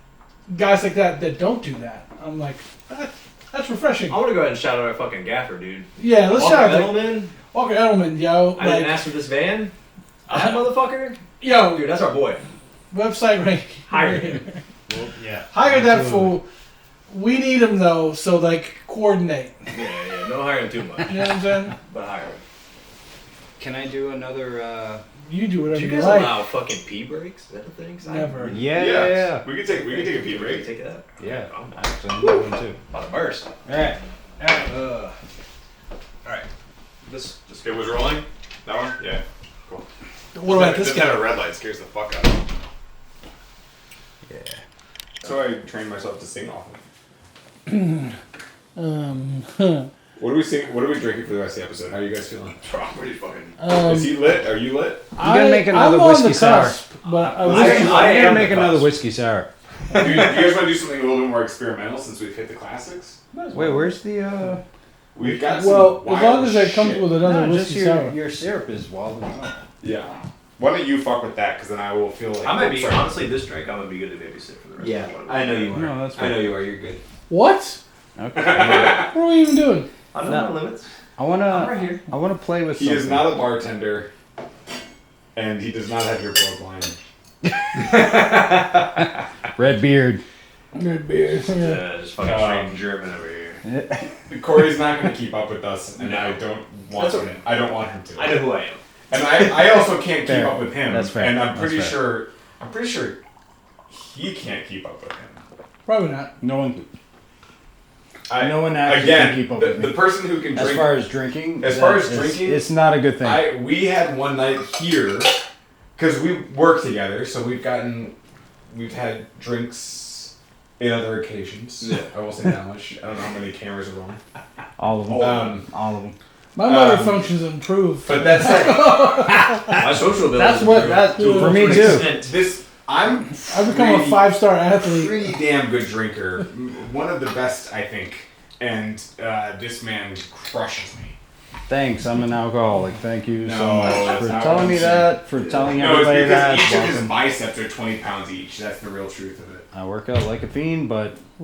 guys like that don't do that, I'm like, that's refreshing. I want to go ahead and shout out our fucking gaffer, dude. Yeah, let's Walker shout out Edelman. Walker Edelman, yo. I didn't ask for this van. That motherfucker. Yo, Dude, that's our boy. website rank. Hire him. Well, yeah. Hire that Absolutely. fool. We need him though, so coordinate. Yeah. No hiring too much, You know what I'm saying? but hire him. Can I do another... You do whatever Do you you guys like. allow fucking pee breaks? Is that a thing? 'Cause I Never. Yeah. We could take a pee break. Take that. Yeah. I'm Actually, I'm doing one too. about to burst. Alright. Alright. This It was rolling? That one? Yeah. Cool. What about this This guy? kind of red light scares the fuck out of me. Yeah. So I trained myself to sing off of. What are we sing? What are we drinking for the rest of the episode? How are you guys feeling? I'm pretty fucking. Is he lit? Are you lit? You gotta make another I'm on whiskey the sour. cusp, but I'm I gonna am make the another cusp. whiskey sour. Do you guys want to do something a little bit more experimental since we've hit the classics? Wait, where's the? We've got some well, as wild long as it comes shit. with another No, just whiskey your, sour. your syrup is wilding out. Yeah. Why don't you fuck with that? Because then I will feel like. I might be Sorry. honestly this drink. I'm gonna be good to babysit for the rest. Yeah, of the I know you are. No, that's I know fine. you are. You're good. What? Okay. What are we even doing? I know No. my limits. I wanna. I'm right here. I wanna play with. He something. is not a bartender, and he does not have your bloodline. Red beard. Good beer. Yeah. Just fucking straight German over here. Corey's not going to keep up with us, and No. I don't want That's him. okay. I don't want him to. I know who I am. And I also can't keep Fair. up with him. That's fair. And I'm That's pretty fair. sure. I'm pretty sure he can't keep up with him. Probably not. No one. I, No one actually again, can keep up the, with me. the person who can As drink. far as drinking. As far that as is- drinking, it's not a good thing. We had one night here because we work together, so we've had drinks in other occasions. Yeah. I will say that much. I don't know how many cameras are rolling. All of them. All of them. My motor functions improved. But that's My social ability. That's what. That for me too. this. I'm I've become a pretty- 5-star athlete. pretty damn good drinker. One of the best, I think. And this man crushes me. Thanks. I'm an alcoholic. Thank you so No, much that's for not telling what me I'm saying. that. For telling No, it's everybody because that. each of his Welcome. biceps are 20 pounds each. That's the real truth of it. I work out like a fiend, but I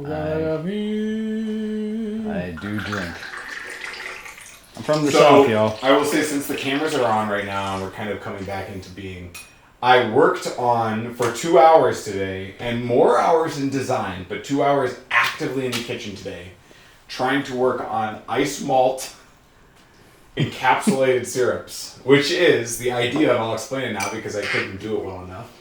I do drink. I'm from the So, south, y'all. I will say, since the cameras are on right now and we're kind of coming back into being, I worked on for 2 hours today, and more hours in design, but 2 hours actively in the kitchen today, trying to work on ice malt encapsulated syrups, which is the idea of, I'll explain it now because I couldn't do it well enough.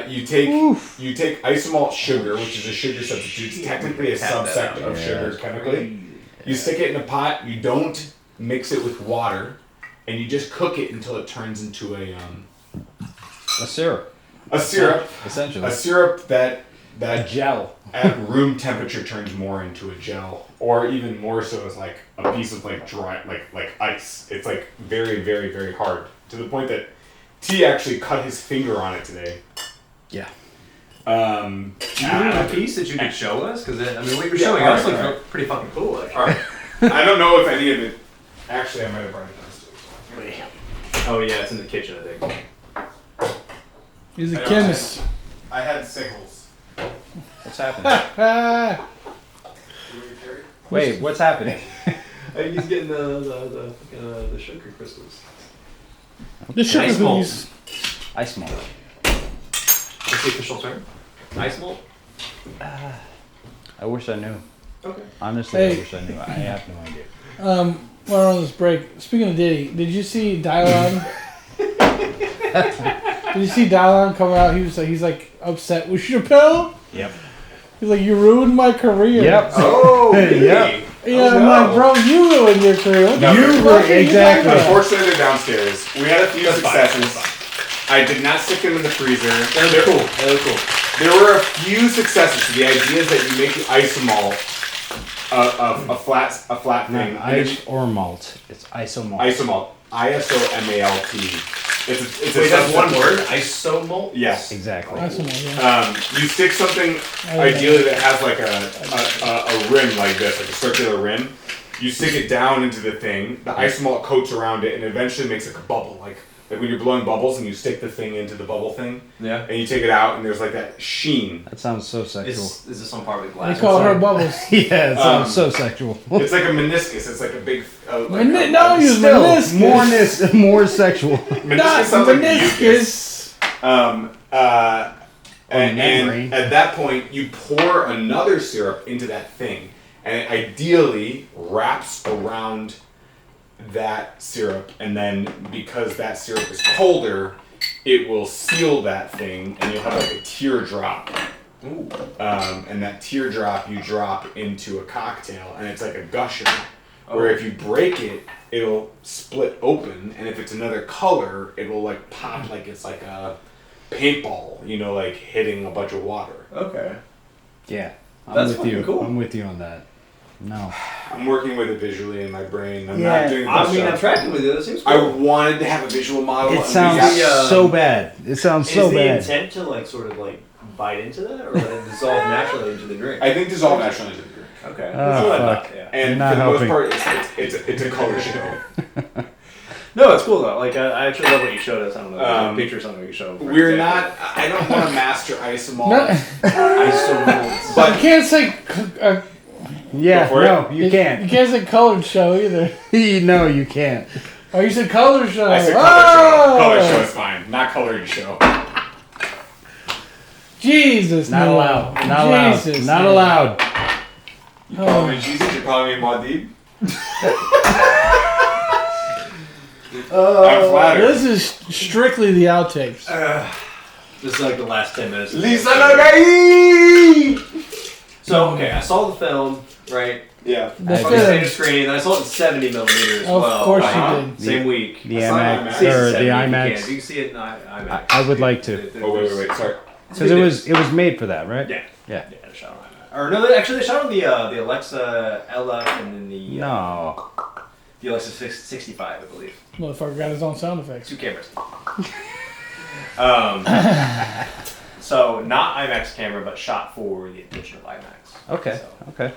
You take isomalt sugar, which is a sugar substitute. It's technically a subset of sugar chemically. You stick it in a pot. You don't mix it with water, and you just cook it until it turns into a syrup. syrup. Essentially. A syrup that A gel. at room temperature turns more into a gel, or even more so as like a piece of like dry like ice. It's like very, very, very hard, to the point that T actually cut his finger on it today. Yeah. Do you have a piece that you could show us? Because I mean, what you were showing Yeah, us alright, looks pretty fucking cool. Actually. All right. I don't know if any of it. Actually, I might have brought it downstairs. Oh yeah, it's in the kitchen, I think. He's I a don't- chemist. I had sickles. What's happening? Ah, Wait, what's happening? I think he's getting the sugar crystals. the sugar Ice malt. cookies. Ice malt. What's the official term? Ice malt. I wish I knew. Okay. Honestly, I Hey. wish I knew. I have no idea. While we're on this break, speaking of Diddy, did you see Dylon? Did you see Dylon come out? He's like upset with Chappelle. Yep. He's like, you ruined my career. Yep. Oh, Yep. Yeah, I'm like, bro, you ruined your career. What the You fuck are you exactly. talking about? Unfortunately, they're downstairs. We had a few That's fine, successes. that's I did not stick them in the freezer. They're cool. They're cool. There were a few successes. So the idea is that you make the isomalt a flat thing. Not ice or malt. It's isomalt. Isomalt. ISOMALT. It's Wait, a that's one substance. word? Isomalt? Yes. Exactly. That's what, yeah. You stick something ideally that has like a rim like this, like a circular rim. You stick it down into the thing. The isomalt coats around it, and eventually makes like a bubble, like when you're blowing bubbles and you stick the thing into the bubble thing, Yeah. and you take it out, and there's like that sheen. That sounds so sexual. Is this on par with They glass? call her Bubbles. Yeah, it sounds so sexual. It's like a meniscus. It's like a big. No, use Still, meniscus. more sexual. meniscus Not sounds like mucus. meniscus. And membrane. at that point, you pour another syrup into that thing, and it ideally wraps around that syrup, and then because that syrup is colder, it will seal that thing, and you'll have like a teardrop. And that teardrop you drop into a cocktail, and it's like a gusher. Where if you break it, it'll split open, and if it's another color, it'll like pop like it's like a paintball, you know, like hitting a bunch of water. Okay. Yeah, That's with fucking you. cool. I'm with you on that. No. I'm working with it visually in my brain. I'm Yeah. not doing the I mean, I'm stuff. tracking with you. That seems I cool. wanted to have a visual model. It and we sounds got- so bad. It sounds so Is the bad. intent to like sort of like bite into that, or let it dissolve naturally into the drink? I think dissolve naturally into the drink. Okay. Oh, That's what I fuck. thought, yeah. And You're not for the helping. most part, it's a color show. No, it's cool though. Like I actually love what you showed us. I don't know. There's a Um, picture or something you showed. We're not. I don't want to master isomalt. No, Isomalts. but you can't say. Yeah, Go for no, it. you You can't. can't say colored show either. No, you can't. Oh, you said color show. I said color Oh! show. Color show is fine. Not colored show. Jesus, Not no. allowed. Not allowed. Jesus, Not no. allowed. You call me Jesus, you're calling me Muad'Dib? I'm flattered. This is strictly the outtakes. This is like the last 10 minutes. Lisa Lagai! So okay, I saw the film, right? Yeah. The On the film. same screen, and I saw it in 70 millimeters as Of well. course Uh-huh. you did. Same week. The I saw it on IMAX IMAX. See it in or the 70 if you can. IMAX. If you can see it in IMAX. I would like to. Oh, wait. Sorry. Because it was made for that, right? Yeah. Yeah. Yeah, they shot on IMAX. Or no, they shot on the Alexa LF and then the No. the Alexa 65, I believe. Motherfucker got his own sound effects. 2 cameras. So not IMAX camera, but shot for the intention of IMAX. Okay. So, Okay.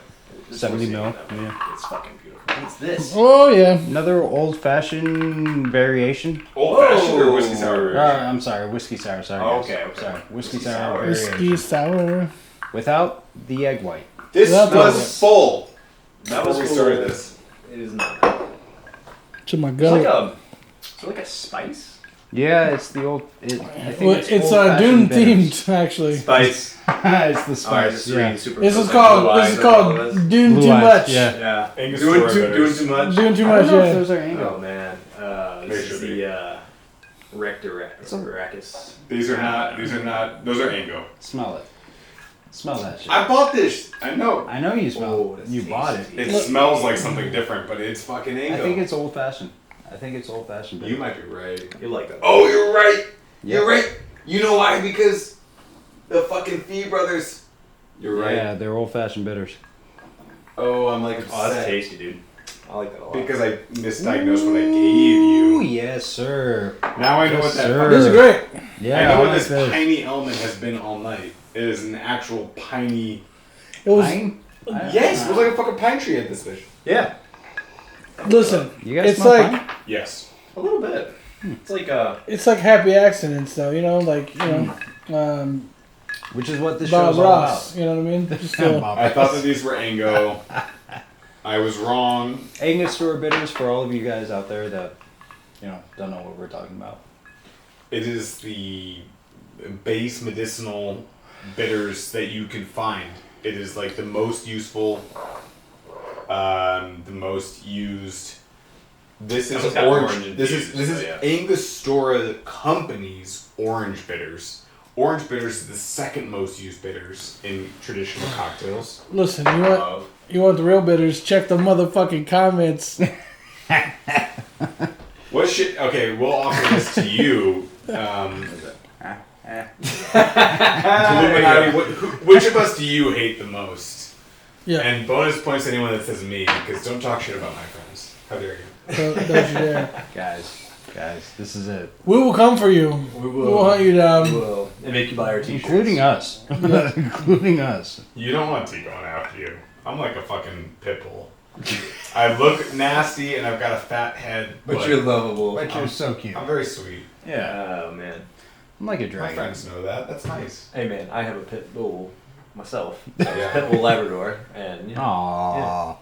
it's 70 worth mil, seeing, though. yeah. It's fucking beautiful. What's this? Oh yeah. Another old-fashioned variation. Old fashioned or whiskey sour? I'm sorry, whiskey sour. Sorry. Oh, guys. okay, okay. Sorry, whiskey Whiskey sour sour. variation. Whiskey sour. Without the egg white. This That was was- full. That was Before we cool. started this. It is not. To my It's gut. like a spice. Yeah, it's the old. I think Well, it's Dune old-fashioned bitters. themed actually. Spice. It's the Alright, spice. just Yeah. reading super This quick, is like called blue eyes, Dune Blue too eyes, much. yeah. Yeah. Angostura Doing bitters. too much. Doing too I much. don't know if Yeah. those are Oh Anglo. man. They This should is be. the Rectoracus. These are not. Those are Ango. Smell it. Smell that shit. I bought this. I know. I know you smell Oh, it. that's You bought it. tasty. It smells like something different, but it's fucking Ango. I think it's old-fashioned. I think it's old-fashioned. You might be right. You like that? Oh, you're right. Yeah. You're right. You know why? Because the fucking Fee brothers. You're right. Yeah, they're old-fashioned bitters. Oh, I'm like Oh, that's upset. tasty, dude. I like that a lot. Because I misdiagnosed what I gave Ooh, you. yes, sir. Now I know Yes, what that. sir. This is great. Yeah, I know what like this piney element has been all night. It is an actual piney. It was. Pine? Yes, it was like a fucking pine tree at this fish. Yeah, Listen, You guys it's smell like pine? Yes. a little bit. It's like it's like happy accidents though. You know, like Which is what this show Bob is all Ross. You know what I mean? Just, about. I thought that these were Ango. I was wrong. Angostura bitters for all of you guys out there that, don't know what we're talking about. It is the base medicinal bitters that you can find. It is like the most useful, the most used. This is It's got orange. orange This is infused, so yeah. Angostura Company's orange bitters. Orange bitters is the second most used bitters in traditional cocktails. listen, you want the real bitters? Check the motherfucking comments. What shit? Okay, we'll offer this to you. Colluminati, which of us do you hate the most? Yeah. And bonus points to anyone that says me, because don't talk shit about my friends. How dare you? Don't you dare. Guys, this is it. We will come for you. we We will hunt you down. will and make you buy our t-shirts. Including us. Including us. You don't want T going after you. I'm like a fucking pit bull. I look nasty and I've got a fat head, But you're lovable. But you're so cute. I'm very sweet. Yeah. Oh man. I'm like a My dragon. friends know that. That's nice. Hey man, I have a pit bull myself. Yeah. Pit bull Labrador, and you know, Aww.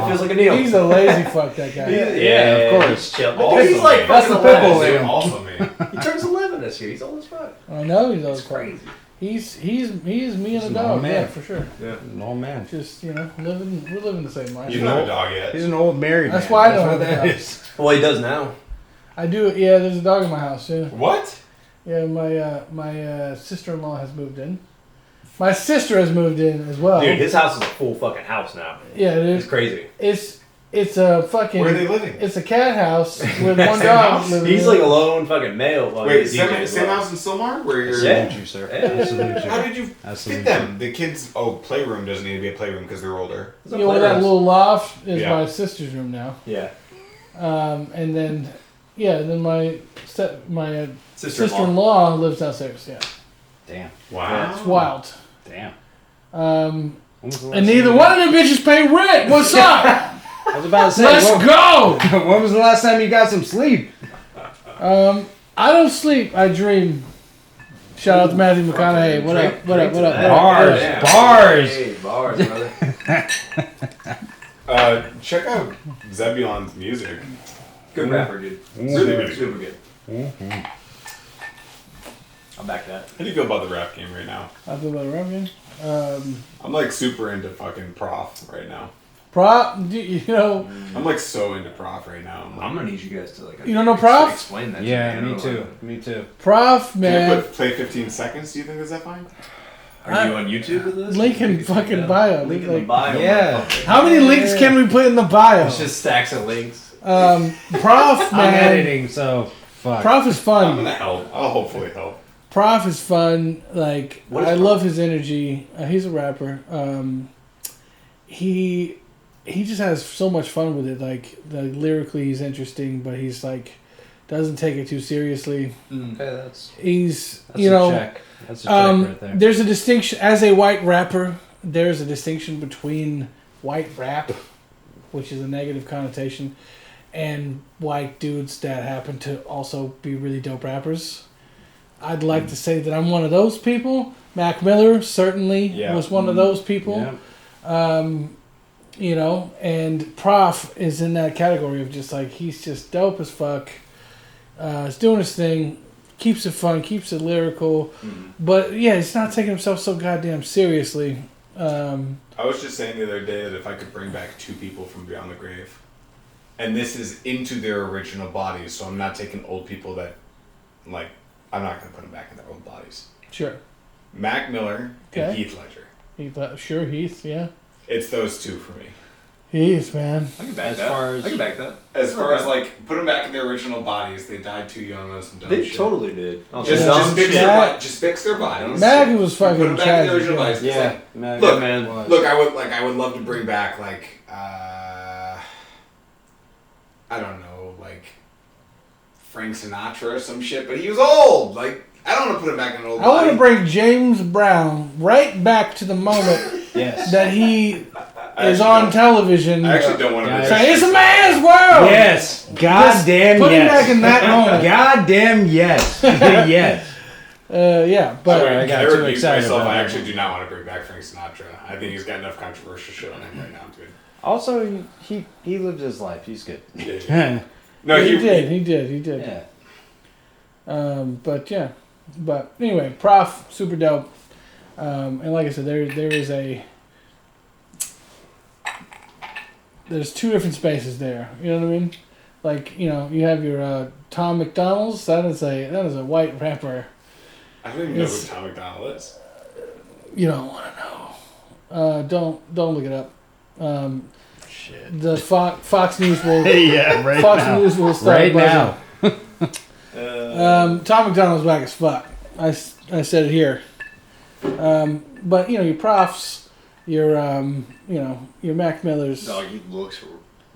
it feels like a Neil. He's a lazy fuck, that guy. Yeah, of course. Chill. Also He's like me. That's the fucking pit bull 11. in him. Also me. He turns 11 this year. He's old as fuck. I know he's always It's crazy. He's me and He's a an dog, old man. yeah, for sure. Yeah. An old man. Just we're living the same life. You don't have a dog yet. He's an old married That's man. why I don't what have a that dog. is. Well, he does now. I do. Yeah, there's a dog in my house. Yeah, What? yeah. My sister-in-law has moved in. My sister has moved in as well. Dude, his house is a full fucking house now. Yeah, it It's is. crazy. It's a fucking. Where are they living? It's a cat house with one Same dog house? living He's in like it. a lone fucking male. While Wait, he's a DJ same, as same well. house in Silmar? Where you're... Salute you, sir. I salute you. How did you I fit salute them? The kids... Oh, playroom doesn't need to be a playroom because they're older. It's a You know, that playground. little loft is Yeah. my sister's room now. Yeah. And then, my Sister-in-law. sister-in-law lives downstairs. Yeah, Damn. Wow. it's wild. Damn. Um, When was the last and time neither you one of them bitches pay rent. What's up? I was about to say, Let's go. when was the last time you got some sleep? I don't sleep. I dream. Shout out to Matthew McConaughey. What up? What up? What up? Bars. Yeah. Bars. Hey, bars, brother. Check out Zebulon's music. Good rapper, dude. Really, really Super good. good. I'll back that. How do you feel about the rap game right now? I feel about Ramian. I'm like super into fucking prof right now. You know, I'm like so into prof right now. I'm gonna need you guys to like. You don't know Prof? Explain that. Yeah, to me. I me don't too. know. Me too. Prof, Can I man. play 15 seconds? Do you think is that fine? Are you on YouTube with this? Link in fucking bio. Link in Like, the bio. Yeah. motherfucker. How many links can we put in the bio? It's just stacks of links. Prof, I'm man. editing, so fuck. Prof is I'm fun. gonna help. I'll hopefully help. Prof is fun. Like, What is I Prof? love his energy. He's a rapper. He just has so much fun with it. Like, lyrically, he's interesting, but he's like doesn't take it too seriously. Okay, that's He's a you know. check. That's a check right there. There's a distinction as a white rapper. There's a distinction between white rap, which is a negative connotation, and white dudes that happen to also be really dope rappers. I'd like to say that I'm one of those people. Mac Miller certainly Yeah. was one of those people. Yeah. You know, and Prof is in that category of just like he's just dope as fuck. He's doing his thing, keeps it fun, keeps it lyrical, but yeah, he's not taking himself so goddamn seriously. I was just saying the other day that if I could bring back two people from beyond the grave, and this is into their original bodies, so I'm not taking old people that, like, I'm not going to put them back in their old bodies. Sure. Mac Miller and Okay. Heath Ledger. Heath, yeah. It's those two for me. Heath, man. I can back As that. far as- I can back that. As far as, like, put them back in their original bodies. They died too young on some dumb They shit. totally did. Just fix shit. just fix their bodies. Maggie was Put fucking them back in their tragic. original Yeah. bodies. It's Yeah. like, Man, look, man. Look, I would love to bring back I don't know, like Frank Sinatra or some shit, but he was old. Like, I don't want to put him back in an old I want body. to bring James Brown right back to the moment Yes. that he I is actually on don't- television. I actually don't want to. Yeah, Say, it's a man's world. Yes. Goddamn Put him yes. back in that moment. Goddamn yes. Yes. Yeah, but Sorry, I got I too rebuke excited myself. about I that. actually do not want to bring back Frank Sinatra. I think he's got enough controversial shit on him right now, dude. Also, he lived his life. He's good. Yeah. No, he did. Yeah. But yeah, but anyway, Prof, super dope. And like I said, there's two different spaces there. You know what I mean? Like, you know, you have your Tom McDonald's. That is a white rapper. I don't even know who It's- Tom McDonald is. You don't want to know. Don't look it up. Shit. The Fox News will. Yeah, right Fox now. News will start Right buzzing. now. Tom McDonald's whack as fuck. I said it here. But you know your Profs, your your Mac Millers. Dog, he looks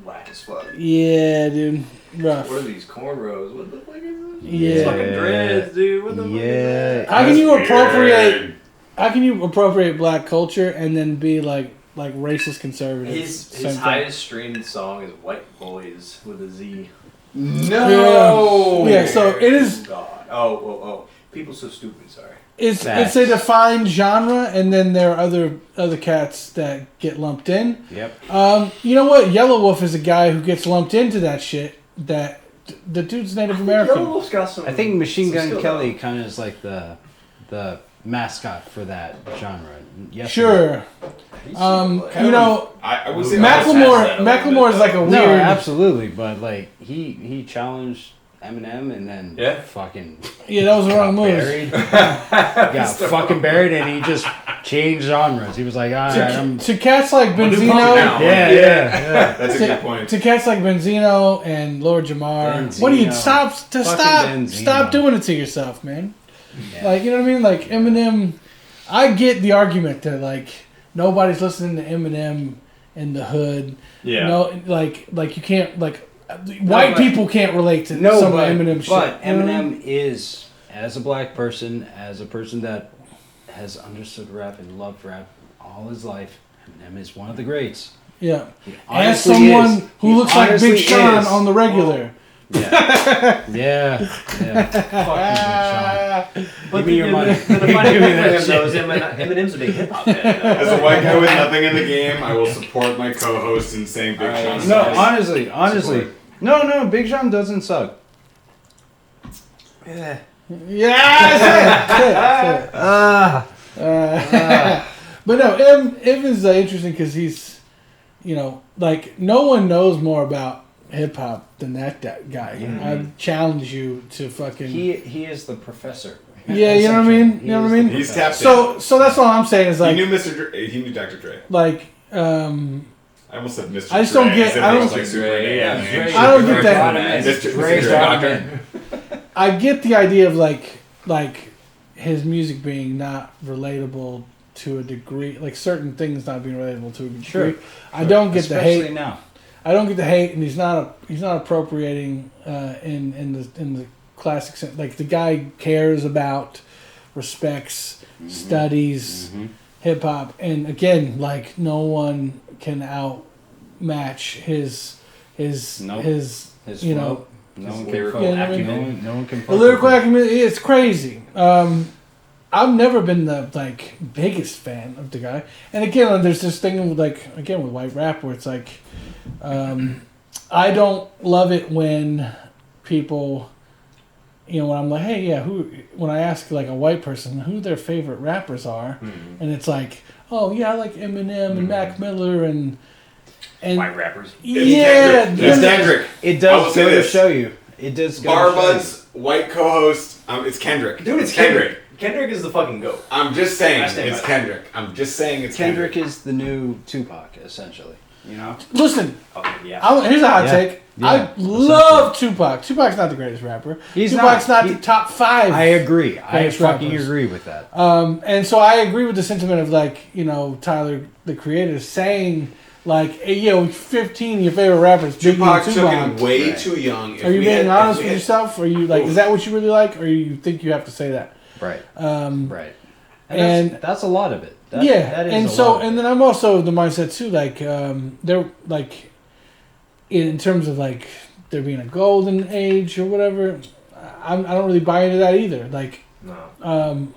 whack as fuck. Yeah, dude, rough. What are these cornrows? What the fuck is this? Yeah. Fucking dreads, dude. What the fuck is that? How can you That's appropriate? weird. How can you appropriate black culture and then be like racist conservative? His Same thing. highest streamed song is White Boys with a Z. No. Yeah, so it is. Oh, God. Oh. People so stupid, sorry. It's Facts. a defined genre, and then there are other cats that get lumped in. Yep. You know what? Yellow Wolf is a guy who gets lumped into that shit. That the dude's Native American. Yellow Wolf's got some. I think Machine some Gun skill, Kelly kind of is like the mascot for that genre. Yes. Sure. He's You know, I would say Macklemore is like a weird. No, absolutely, but like he challenged Eminem and then Yeah. fucking Yeah, that was the wrong move. buried. Got fucking buried, and he just change genres. He was like, all right, I'm. To cats like We'll do Benzino, punk now. Yeah. That's a good point. to cats like Benzino and Lord Jamar, what do you Benzino. Fucking stop Benzino. doing it to yourself, man? Yeah. Like, you know what I mean? Like Eminem, I get the argument that like nobody's listening to Eminem in the hood. Yeah. No, like you can't like white people can't relate to some of Eminem shit. But you know what I mean? Eminem is, as a black person, as a person that has understood rap and loved rap all his life, Eminem is one of the greats. Yeah. He As honestly someone is. who He looks like Big honestly Sean is. on the regular. Yeah. yeah. Fuck you, Big Sean. But Give me your money. The funny Give me thing that with him, though, is shit. Eminem's a big hip hop fan. As a white guy with nothing in the game, I will support my co-host in saying Big Sean. No, sucks. honestly. Support. No, Big Sean doesn't suck. Yeah. Yeah, but no, Em is interesting because he's, you know, like no one knows more about hip hop than that guy. Mm-hmm. I challenge you to fucking. He is the professor. Yeah, you know what I mean. He You know is what I the mean. He's tapped So that's all I'm saying is He like, knew Mr. Dre. He knew Dr. Dre. like, I almost said Mr. I just Dre. don't get- as if I it don't- was like super Dre, yeah, name. Dre. I don't get that. Mr. Dre's Doctor. I get the idea of like his music being not relatable to a degree, like certain things not being relatable to a degree. Sure. I don't get the Especially hate. now. I don't get the hate, and he's not appropriating in the classic sense. Like the guy cares about, respects, studies hip hop, and again, like no one can outmatch his Nope. his His you flow. know No one can lyrical fuck- Yeah, I mean- no one can the fuck lyrical with him. acumen. It's crazy. I've never been the like biggest fan of the guy, and again, there's this thing with with white rap where it's like, I don't love it when people, you know, when I'm like, hey, yeah, when I ask like a white person who their favorite rappers are, and it's like, oh yeah, I like Eminem and Mac Miller and White rappers. yeah, It's Kendrick. It I will does say go to this. show you. It does go to show you. Barbud's white co-host. It's Kendrick. Dude, it's Kendrick. Kendrick is the fucking GOAT. I'm just saying I stand it's by that. Kendrick. I'm just saying it's Kendrick is the new Tupac, essentially. You know? Listen, Oh, yeah. here's a hot Yeah. take. Yeah. I love Tupac. Tupac's not the greatest rapper. He's Tupac's not. not the top 5. I agree. I Greatest fucking rappers. agree with that. And so I agree with the sentiment of like, you know, Tyler, the creator, saying like, hey, yo, 15 your favorite rappers. Biggie Tupac and took Tupac. it way Right. too young. If Are you we being had- honest if we with had- yourself? Are you like, is that what you really like, or you think you have to say that? Right. Um, Right. and- And that's a lot of it. That, yeah, that is and a so lot of and it. then I'm also of the mindset too, like they're like in terms of like there being a golden age or whatever. I don't really buy into that either. Like No.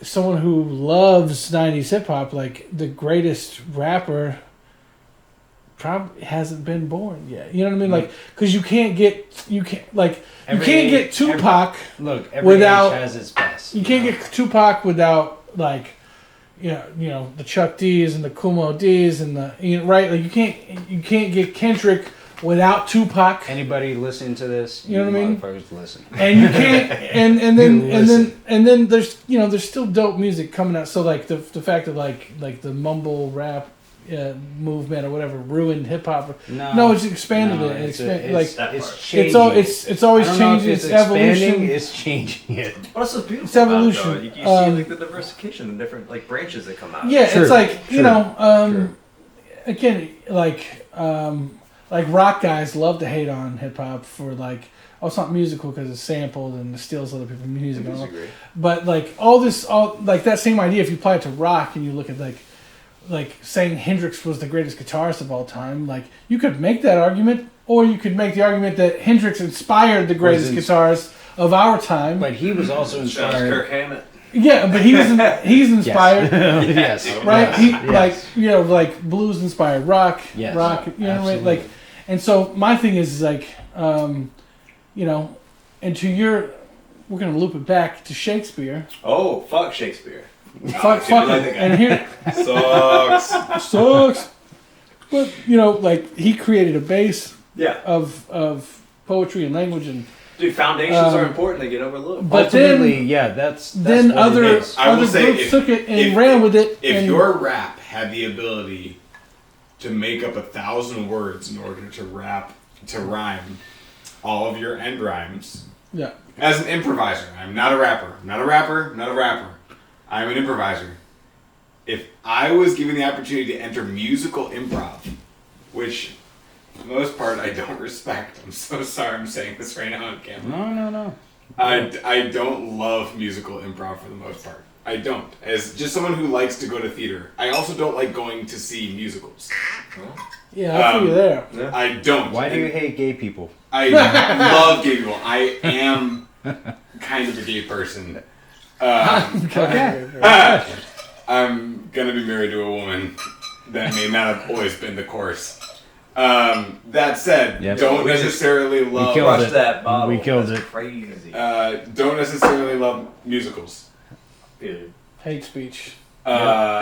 someone who loves '90s hip hop, like the greatest rapper probably hasn't been born yet. You know what I mean? Like because you can't get Tupac. Look, every without- age has its best. You can't get Tupac without like, you know the Chuck D's and the Kumo D's and the right. Like you can't get Kendrick without Tupac, Anybody listening to this, You know what I mean? motherfuckers listen. and you can't Listen. and then there's there's still dope music coming out. So like the fact that like the mumble rap movement or whatever ruined hip hop. No, it's expanded No, it. it's It's that it's part. changing. it's always I don't know if changing. it's It's expanding, evolution. It's changing it. What's so beautiful It's evolution. about it, though? You see like the diversification, the different like branches that come out. Yeah, True, it's like true, true. again, like rock guys love to hate on hip hop for like, oh, it's not musical because it's sampled and it steals other people's music. And all. But like all like that same idea, if you apply it to rock and you look at like saying Hendrix was the greatest guitarist of all time, like you could make that argument, or you could make the argument that Hendrix inspired the greatest guitarist of our time. But he was also Shout out to inspired. Kirk Hammett. Yeah, but he's inspired. Yes. Right? Yes. He Yes. like blues inspired rock, Yes, rock. You know what I mean? absolutely. Like, and so my thing is like, you know, and we're gonna loop it back to Shakespeare. Oh, fuck Shakespeare. Fuck like it. that guy. And here Sucks. sucks. But like he created a base Yeah. of poetry and language Dude, foundations are important. They get overlooked. But Ultimately, then, yeah, that's then what it other is. I will other say, groups took it and ran with it. If and your rap had the ability to make up 1,000 words in order to rhyme all of your end rhymes, yeah, as an improviser, I'm not a rapper, not a rapper. I'm an improviser. If I was given the opportunity to enter musical improv, which for the most part I don't respect. I'm so sorry I'm saying this right now on camera. No. I don't love musical improv for the most part. I don't. As just someone who likes to go to theater, I also don't like going to see musicals. yeah, I feel you there. I don't. Why do you hate gay people? I love gay people. I am kind of a gay person. Okay. I'm gonna be married to a woman. That may not have always been the course. That said, Yep. don't necessarily love. killed Crush it. that bottle. We killed That's it. Crazy. Don't necessarily love musicals. Dude. Hate speech. Oh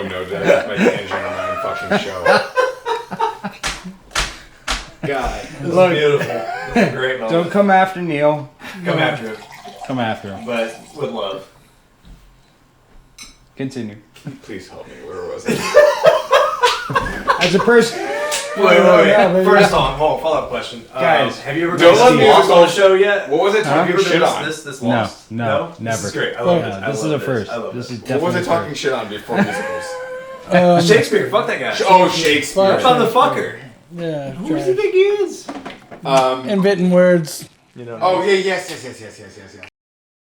no, that's my tangent on my own fucking show. God. This is beautiful. This is a great moment. Don't come after Neil. come after him, Come after him. but with love. Continue. Please help me. Where was I? As a person, Wait. yeah, but- First on, follow-up question. Guys, have you ever don't done let Lost on the musicals- show yet? What was I talking Have you ever shit done on? this No, Lost? no, This never. is great. I love Yeah, this. I this is love the first. I love This is What definitely was I the talking first. shit on before musicals? Shakespeare. Fuck that guy. Oh, Shakespeare. From the fucker. Yeah, Who does trash. he think he is? Inventing words. You know. Oh yeah, yes.